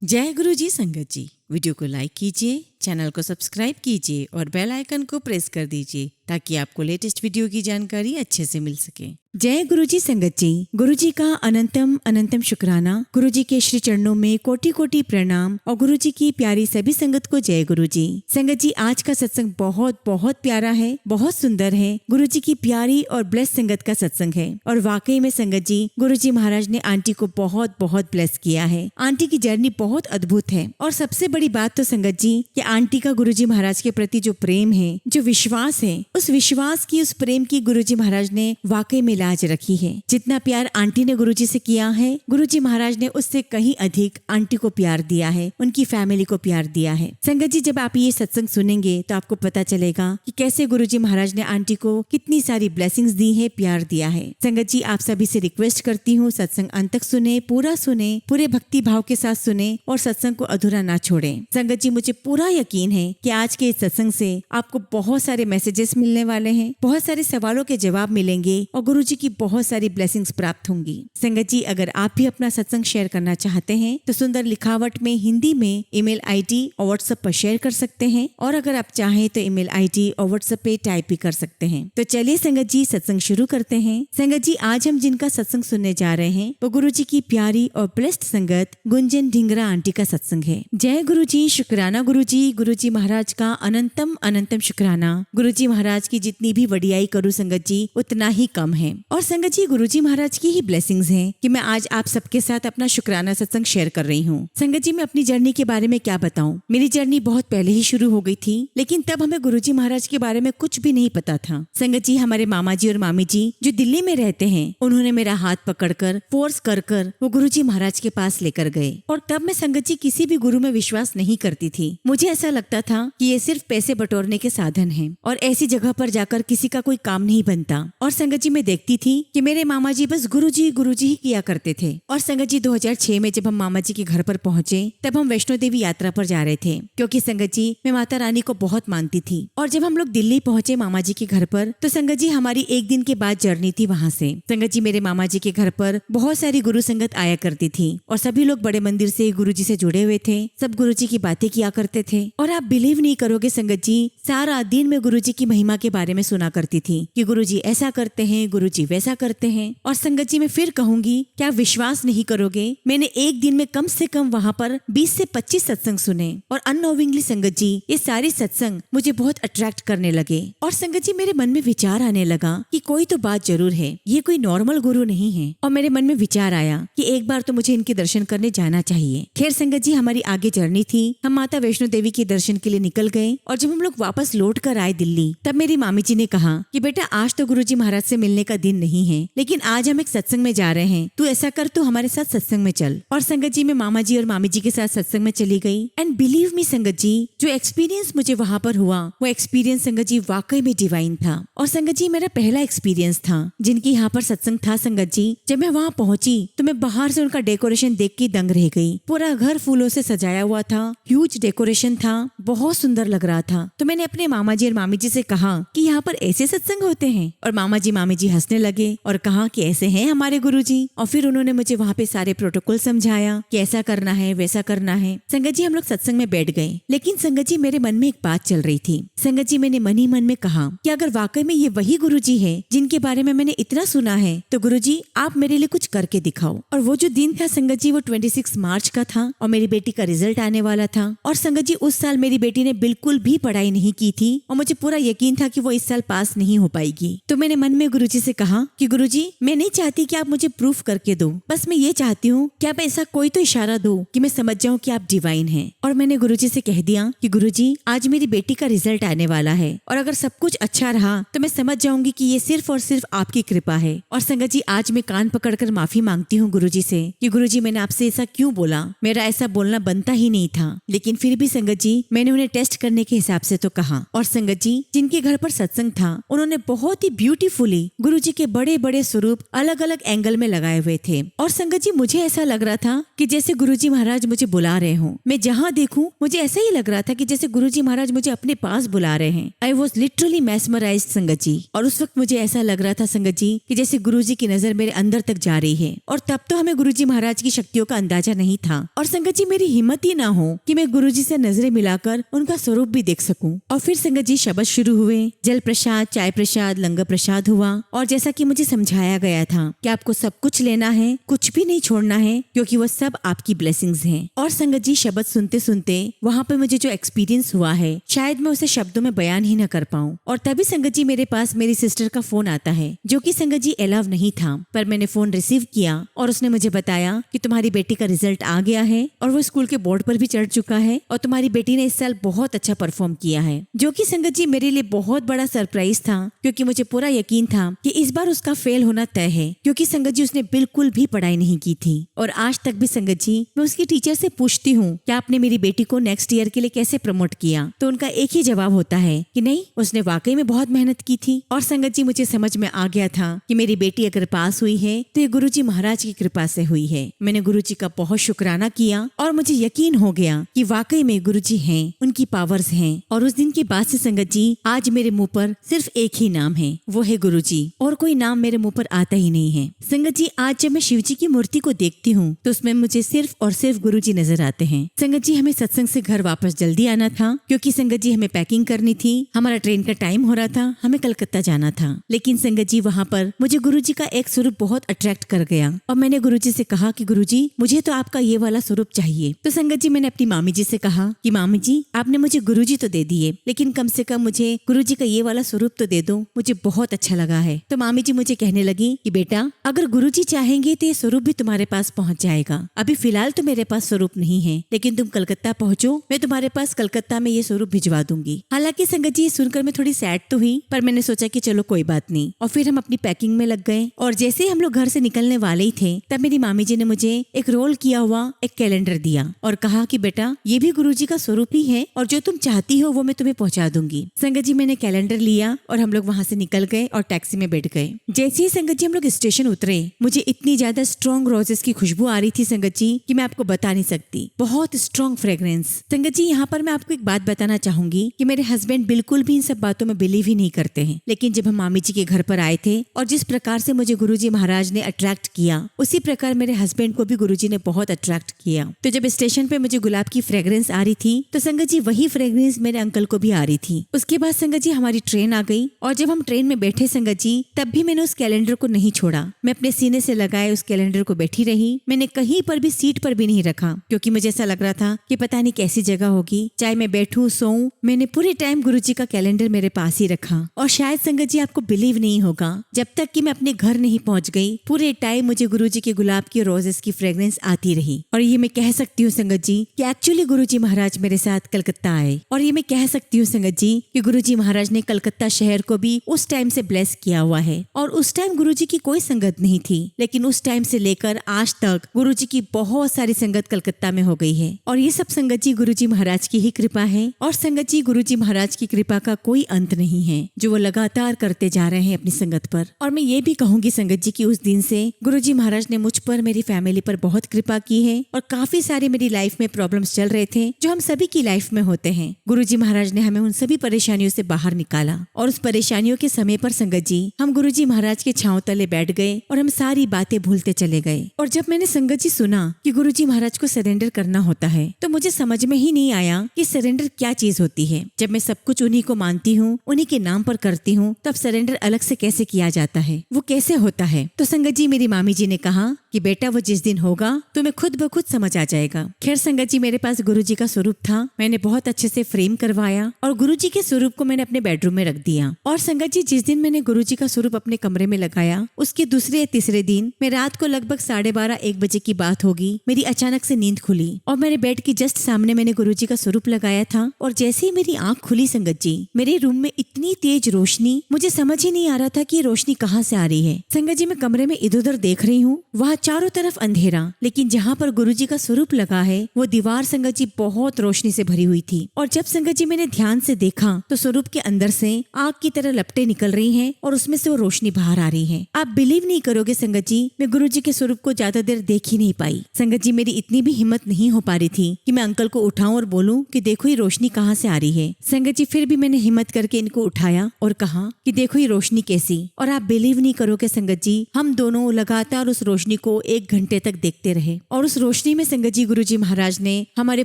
जय गुरु जी संगत जी। वीडियो को लाइक कीजिए, चैनल को सब्सक्राइब कीजिए और बेल आइकन को प्रेस कर दीजिए ताकि आपको लेटेस्ट वीडियो की जानकारी अच्छे से मिल सके। जय गुरु जी संगत जी। गुरु जी का अनंतम अनंतम शुक्राना। गुरु जी के श्री चरणों में कोटि कोटि प्रणाम और गुरु जी की प्यारी सभी संगत को जय गुरु जी। संगत जी, आज का सत्संग बहुत बहुत प्यारा है, बहुत सुंदर है। गुरु जी की प्यारी और ब्लेस संगत का सत्संग है और वाकई में संगत जी, गुरु जी महाराज ने आंटी को बहुत बहुत ब्लेस किया है। आंटी की जर्नी बहुत अद्भुत है और सबसे बड़ी बात तो संगत जी कि आंटी का गुरु जी महाराज के प्रति जो प्रेम है, जो विश्वास है, उस विश्वास की, उस प्रेम की गुरु जी महाराज ने वाकई में लाज रखी है। जितना प्यार आंटी ने गुरु जी से किया है, गुरु जी महाराज ने उससे कहीं अधिक आंटी को प्यार दिया है, उनकी फैमिली को प्यार दिया है। संगत जी, जब आप ये सत्संग सुनेंगे तो आपको पता चलेगा कि कैसे गुरु जी महाराज ने आंटी को कितनी सारी ब्लेसिंग्स दी है, प्यार दिया है। संगत जी, आप सभी से रिक्वेस्ट करती हूँ, सत्संग अंत तक सुने, पूरे भक्ति भाव के साथ सुने और सत्संग को अधूरा ना छोड़े। संगत जी, मुझे पूरा यकीन है कि आज के इस सत्संग से आपको बहुत सारे मैसेजेस मिलने वाले हैं, बहुत सारे सवालों के जवाब मिलेंगे और गुरु जी की बहुत सारी ब्लेसिंग्स प्राप्त होंगी। संगत जी, अगर आप भी अपना सत्संग शेयर करना चाहते हैं तो सुंदर लिखावट में हिंदी में ईमेल आईडी और व्हाट्सएप पर शेयर कर सकते हैं और अगर आप चाहें तो ईमेल आईडी और व्हाट्सएप पे टाइप भी कर सकते हैं। तो चलिए संगत जी, सत्संग शुरू करते हैं। संगत जी, आज हम जिनका सत्संग सुनने जा रहे हैं वो गुरु जी की प्यारी और ब्लेस्ड संगत गुंजन ढिंगरा आंटी का सत्संग है। जय गुरु जी, शुक्राना गुरु जी महाराज का अनंतम अनंतम शुक्राना। गुरु जी महाराज की जितनी भी वडियाई करूं संगत जी, उतना ही कम है। और संगत जी, गुरु जी महाराज की ही ब्लेसिंग्स हैं कि मैं आज आप सबके साथ अपना शुक्राना सत्संग शेयर कर रही हूँ। संगत जी, मैं अपनी जर्नी के बारे में क्या बताऊं। मेरी जर्नी बहुत पहले ही शुरू हो गई थी, लेकिन तब हमें गुरु जी महाराज के बारे में कुछ भी नहीं पता था। संगत जी, हमारे मामा जी और मामी जी जो दिल्ली में रहते हैं, उन्होंने मेरा हाथ पकड़कर फोर्स कर वो गुरु जी महाराज के पास लेकर गए। और तब मैं संगत जी किसी भी गुरु में विश्वास नहीं करती थी। मुझे ऐसा लगता था कि ये सिर्फ पैसे बटोरने के साधन हैं और ऐसी जगह पर जाकर किसी का कोई काम नहीं बनता। और संगत जी, मैं देखती थी कि मेरे मामा जी बस गुरु जी ही किया करते थे। और संगत जी, 2006 में जब हम मामा जी के घर पर पहुंचे तब हम वैष्णो देवी यात्रा पर जा रहे थे, क्योंकि संगत जी मैं माता रानी को बहुत मानती थी। और जब हम लोग दिल्ली पहुंचे मामा जी के घर पर तो संगत जी हमारी एक दिन के बाद जर्नी थी वहाँ से। संगत जी, मेरे मामा जी के घर पर बहुत सारी गुरु संगत आया करती थी और सभी लोग बड़े मंदिर से गुरु जी से जुड़े हुए थे, सब गुरु जी की बातें किया करते थे। और आप बिलीव नहीं करोगे संगत जी, सारा दिन में गुरु जी की महिमा के बारे में सुना करती थी कि गुरु जी ऐसा करते हैं, गुरु जी वैसा करते हैं। और संगत जी, मैं फिर कहूंगी, क्या विश्वास नहीं करोगे, मैंने एक दिन में कम से कम वहाँ पर 20 से 25 सत्संग सुने और अननोविंगली संगत जी ये सारे सत्संग मुझे बहुत अट्रैक्ट करने लगे। और संगत जी, मेरे मन में विचार आने लगा कि कोई तो बात जरूर है, ये कोई नॉर्मल गुरु नहीं है। और मेरे मन में विचार आया कि एक बार तो मुझे इनके दर्शन करने जाना चाहिए। खैर संगत जी, हमारी आगे जर्नी थी, हम माता वैष्णो देवी के दर्शन के लिए निकल गए। और जब हम लोग वापस लौट कर आए दिल्ली, तब मेरी मामी जी ने कहा कि बेटा, आज तो गुरु जी महाराज से मिलने का दिन नहीं है, लेकिन आज हम एक सत्संग में जा रहे हैं, तू ऐसा कर, तू हमारे साथ सत्संग में चल। और संगत जी, मैं मामा जी और मामी जी के साथ सत्संग में चली गई। एंड बिलीव मी संगत जी, जो एक्सपीरियंस मुझे वहाँ पर हुआ, वो एक्सपीरियंस संगत जी वाकई में डिवाइन था। और संगत जी, मेरा पहला एक्सपीरियंस था जिनकी यहाँ पर सत्संग था। संगत जी, जब मैं वहाँ पहुंची तो मैं बाहर से उनका डेकोरेशन देख के दंग रह गई। पूरा घर फूलों से सजाया हुआ था, ह्यूज डेकोरेशन था, बहुत सुंदर लग रहा था। तो मैंने अपने मामा जी और मामी जी से कहा कि यहाँ पर ऐसे सत्संग होते हैं। और मामा जी मामी जी हंसने लगे और कहा कि ऐसे हैं हमारे गुरु जी। और फिर उन्होंने मुझे वहाँ पे सारे प्रोटोकॉल समझाया कि ऐसा करना है, वैसा करना है। संगत जी, हम लोग सत्संग में बैठ गए, लेकिन संगत जी मेरे मन में एक बात चल रही थी। संगत जी, मैंने मन ही मन में कहा कि अगर वाकई में ये वही गुरु जी है जिनके बारे में मैंने इतना सुना है, तो गुरु जी आप मेरे लिए कुछ करके दिखाओ। और वो जो दिन था संगत जी, वो 26 मार्च का था और मेरी बेटी का रिजल्ट आने वाला था। और संगत जी, उस साल मेरी बेटी ने बिल्कुल भी पढ़ाई नहीं की थी और मुझे पूरा यकीन था कि वो इस साल पास नहीं हो पाएगी। तो मैंने मन में गुरुजी से कहा कि गुरुजी, मैं नहीं चाहती कि आप मुझे प्रूफ करके दो, बस मैं ये चाहती हूँ कि आप ऐसा कोई तो इशारा दो कि मैं समझ जाऊँ कि आप डिवाइन हैं। और मैंने गुरुजी से कह दिया कि गुरुजी, आज मेरी बेटी का रिजल्ट आने वाला है और अगर सब कुछ अच्छा रहा तो मैं समझ जाऊंगी कि ये सिर्फ और सिर्फ आपकी कृपा है। और संगत जी, आज मैं कान पकड़कर माफी मांगती हूँ गुरुजी से कि गुरुजी, मैंने आपसे ऐसा क्यों बोला, मेरा ऐसा बोलना बनता ही नहीं था। लेकिन फिर भी संगत जी मैंने उन्हें टेस्ट करने के हिसाब से तो कहा। और संगत जी जिनके घर पर सत्संग था उन्होंने बहुत ही ब्यूटीफुली गुरुजी के बड़े बड़े स्वरूप अलग अलग एंगल में लगाए हुए थे। और संगत जी मुझे ऐसा लग रहा था कि जैसे गुरुजी महाराज मुझे बुला रहे हों। मैं जहाँ देखूं मुझे ऐसा ही लग रहा था कि जैसे गुरुजी महाराज मुझे अपने पास बुला रहे हैं। आई वॉज लिटरली मैस्मराइज्ड संगत जी। और उस वक्त मुझे ऐसा लग रहा था संगत जी कि जैसे गुरुजी की नजर मेरे अंदर तक जा रही है। और तब तो हमें गुरुजी महाराज की शक्तियों का अंदाजा नहीं था। और संगत जी मेरी हिम्मत ही ना हो कि मैं गुरुजी से नजरें मिलाकर उनका स्वरूप भी देख सकूं। और फिर संगत जी शब्द शुरू हुए, जल प्रसाद, चाय प्रसाद, लंगर प्रसाद हुआ। और जैसा कि मुझे समझाया गया था कि आपको सब कुछ लेना है, कुछ भी नहीं छोड़ना है, क्योंकि वो सब आपकी ब्लेसिंग्स हैं। और संगत जी शब्द सुनते सुनते वहाँ पे मुझे जो एक्सपीरियंस हुआ है शायद मैं उसे शब्दों में बयान ही न कर पाऊँ। और तभी संगत जी मेरे पास मेरी सिस्टर का फोन आता है, जो कि संगत जी अलाउ नहीं था, पर मैंने फोन रिसीव किया और उसने मुझे बताया कि तुम्हारी बेटी का रिजल्ट आ गया है और वो स्कूल के बोर्ड पर भी चढ़ चुका है और तुम्हारी बेटी ने इस साल बहुत अच्छा परफॉर्म किया है। जो कि संगत जी मेरे लिए बहुत बड़ा सरप्राइज था, क्योंकि मुझे पूरा यकीन था कि इस बार उसका फेल होना तय है, क्योंकि संगत जी उसने बिल्कुल भी पढ़ाई नहीं की थी। और आज तक भी संगत जी मैं उसकी टीचर से पूछती हूँ कि आपने मेरी बेटी को नेक्स्ट ईयर के लिए कैसे प्रमोट किया, तो उनका एक ही जवाब होता है कि नहीं, उसने वाकई में बहुत मेहनत की थी। और संगत जी मुझे समझ में आ गया था कि मेरी बेटी अगर पास हुई है तो ये गुरुजी महाराज की कृपा से हुई है। मैंने गुरुजी का बहुत शुक्राना किया और मुझे यकीन हो गया कि वाकई में गुरुजी हैं, उनकी पावर्स हैं। और उस दिन के बाद से संगत जी आज मेरे मुंह पर सिर्फ एक ही नाम है, वो है गुरुजी, और कोई नाम मेरे मुंह पर आता ही नहीं है। संगत जी आज जब मैं शिव जी की मूर्ति को देखती हूँ तो उसमें मुझे सिर्फ और सिर्फ गुरुजी नजर आते हैं। संगत जी हमें सत्संग से घर वापस जल्दी आना था, क्योंकि संगत जी हमें पैकिंग करनी थी, हमारा ट्रेन का टाइम हो रहा था, हमें कलकत्ता जाना था। लेकिन संगत जी वहाँ पर मुझे गुरुजी का एक स्वरूप बहुत अट्रैक्ट कर गया और मैंने गुरुजी से कहा कि गुरुजी मुझे तो आपका ये वाला स्वरूप चाहिए। तो संगत जी मैंने अपनी मामी जी से कहा कि मामी जी आपने मुझे गुरुजी तो दे दिए, लेकिन कम से कम मुझे गुरुजी का ये वाला स्वरूप तो दे दो, मुझे बहुत अच्छा लगा है। तो मामी जी मुझे कहने लगी कि बेटा अगर गुरुजी चाहेंगे तो ये स्वरूप भी तुम्हारे पास पहुंच जाएगा। अभी फिलहाल तो मेरे पास स्वरूप नहीं है, लेकिन तुम कलकत्ता पहुंचो, मैं तुम्हारे पास कलकत्ता में ये स्वरूप भिजवा दूंगी। हालांकि संगत जी सुनकर मैं थोड़ी सैड तो हुई, पर मैंने सोचा कि चलो कोई बात नहीं। और फिर हम अपनी पैकिंग में लग गए और जैसे ही हम लोग घर से निकलने वाले ही थे तब मेरी मामी जी ने मुझे एक रोल किया हुआ एक कैलेंडर दिया और कहा कि बेटा ये भी गुरुजी का स्वरूप ही है और जो तुम चाहती हो वो मैं तुम्हें पहुंचा दूंगी। संगत जी मैंने कैलेंडर लिया और हम लोग वहाँ से निकल गए और टैक्सी में बैठ गए। जैसे ही संगत जी हम लोग स्टेशन उतरे मुझे इतनी ज्यादा स्ट्रॉन्ग रोजेस की खुशबू आ रही थी संगत जी कि मैं आपको बता नहीं सकती, बहुत स्ट्रॉन्ग फ्रेग्रेंस। संगत जी यहाँ पर मैं आपको एक बात बताना चाहूंगी कि मेरे हस्बैंड बिल्कुल भी इन सब बातों में बिलीव ही नहीं करते हैं, लेकिन जब हम मामी जी के घर पर आए थे और जिस प्रकार से मुझे गुरुजी महाराज ने अट्रैक्ट किया उसी प्रकार मेरे हस्बैंड को भी गुरुजी ने बहुत अट्रैक्ट किया। तो जब स्टेशन पे मुझे गुलाब की फ्रेग्रेंस आ रही थी तो संगत जी वही फ्रेग्रेंस मेरे अंकल को भी आ रही थी। उसके बाद संगत जी हमारी ट्रेन आ गई और जब हम ट्रेन में बैठे संगत जी तब भी मैंने उस कैलेंडर को नहीं छोड़ा। मैं अपने सीने से लगाए उस कैलेंडर को बैठी रही, मैंने कहीं पर भी सीट पर भी नहीं रखा, क्योंकि मुझे ऐसा लग रहा था कि पता नहीं कैसी जगह होगी, चाहे मैं बैठूं सोऊं, मैंने पूरे टाइम गुरुजी का कैलेंडर मेरे पास ही रखा। और शायद संगत जी आपको बिलीव नहीं होगा, जब तक कि मैं अपने घर नहीं पहुंच गई पूरे टाइम मुझे गुरुजी के गुलाब की रोजेस की फ्रेग्रेंस आती रही। और ये मैं कह सकती हूँ संगत जी कि एक्चुअली गुरुजी महाराज मेरे साथ कलकत्ता आए। और ये मैं कह सकती हूँ संगत जी कि गुरुजी महाराज ने कलकत्ता शहर को भी उस टाइम से ब्लेस किया हुआ है। और उस टाइम गुरुजी की कोई संगत नहीं थी, लेकिन उस टाइम से लेकर आज तक गुरुजी की बहुत सारी संगत कलकत्ता में हो गई है। और ये सब संगत जी गुरुजी महाराज की ही कृपा है। और संगत जी गुरुजी महाराज की कृपा का कोई अंत नहीं है, जो वो लगातार करते जा रहे हैं अपनी संगत पर। और मैं ये भी कहूंगी संगत जी की उस दिन से गुरुजी महाराज ने मुझ पर, मेरी फैमिली पर बहुत कृपा की है। और काफी सारे मेरी लाइफ में प्रॉब्लम्स चल रहे थे जो हम सभी की लाइफ में होते हैं, गुरुजी महाराज ने हमें उन सभी परेशानियों से बाहर निकाला। और उस परेशानियों के समय पर संगत जी हम गुरुजी महाराज के छांव तले बैठ गए और हम सारी बातें भूलते चले गए। और जब मैंने संगत जी सुना कि गुरुजी महाराज को सरेंडर करना होता है तो मुझे समझ में ही नहीं आया कि सरेंडर क्या चीज होती है। जब मैं सब कुछ उन्हीं को मानती हूँ, उन्हीं के नाम पर करती हूँ, तब सरेंडर अलग से कैसे किया जाता है, वो कैसे होता है। तो संगत जी मेरी मामी जी ने कहा कि बेटा वो जिस दिन होगा तुम्हें खुद ब खुद समझ आ जाएगा। खैर संगत जी मेरे पास गुरुजी का स्वरूप था, मैंने बहुत अच्छे से फ्रेम करवाया और गुरुजी के स्वरूप को मैंने अपने बेडरूम में रख दिया। और संगत जी जिस दिन मैंने गुरुजी का स्वरूप अपने कमरे में लगाया उसके दूसरे या तीसरे दिन मैं रात को लगभग 12:30-1 बजे की बात होगी, मेरी अचानक से नींद खुली और मेरे बेड के जस्ट सामने मैंने गुरुजी का स्वरूप लगाया था। और जैसे ही मेरी आंख खुली संगत जी मेरे रूम में इतनी तेज रोशनी, मुझे समझ ही नहीं आ रहा था कि ये रोशनी कहाँ से आ रही है। संगत जी मैं कमरे में इधर उधर देख रही हूँ, वहाँ चारों तरफ अंधेरा, लेकिन जहाँ पर गुरुजी का स्वरूप लगा है वो दीवार संगत जी बहुत रोशनी से भरी हुई थी। और जब संगत जी मैंने ध्यान से देखा तो स्वरूप के अंदर से आग की तरह लपटें निकल रही हैं और उसमें से वो रोशनी बाहर आ रही है। आप बिलीव नहीं करोगे संगत जी, मैं गुरुजी के स्वरूप को ज्यादा देर देख ही नहीं पाई। संगत जी मेरी इतनी भी हिम्मत नहीं हो पा रही थी कि मैं अंकल को उठाऊं और बोलूं कि देखो ये रोशनी कहाँ से आ रही है। संगत जी फिर भी मैंने हिम्मत करके इनको उठाया और कहा कि देखो ये रोशनी कैसी। और आप बिलीव नहीं करोगे संगत जी, हम दोनों लगातार उस रोशनी को 1 घंटे तक देखते रहे। और उस रोशनी में संगत जी गुरुजी महाराज ने हमारे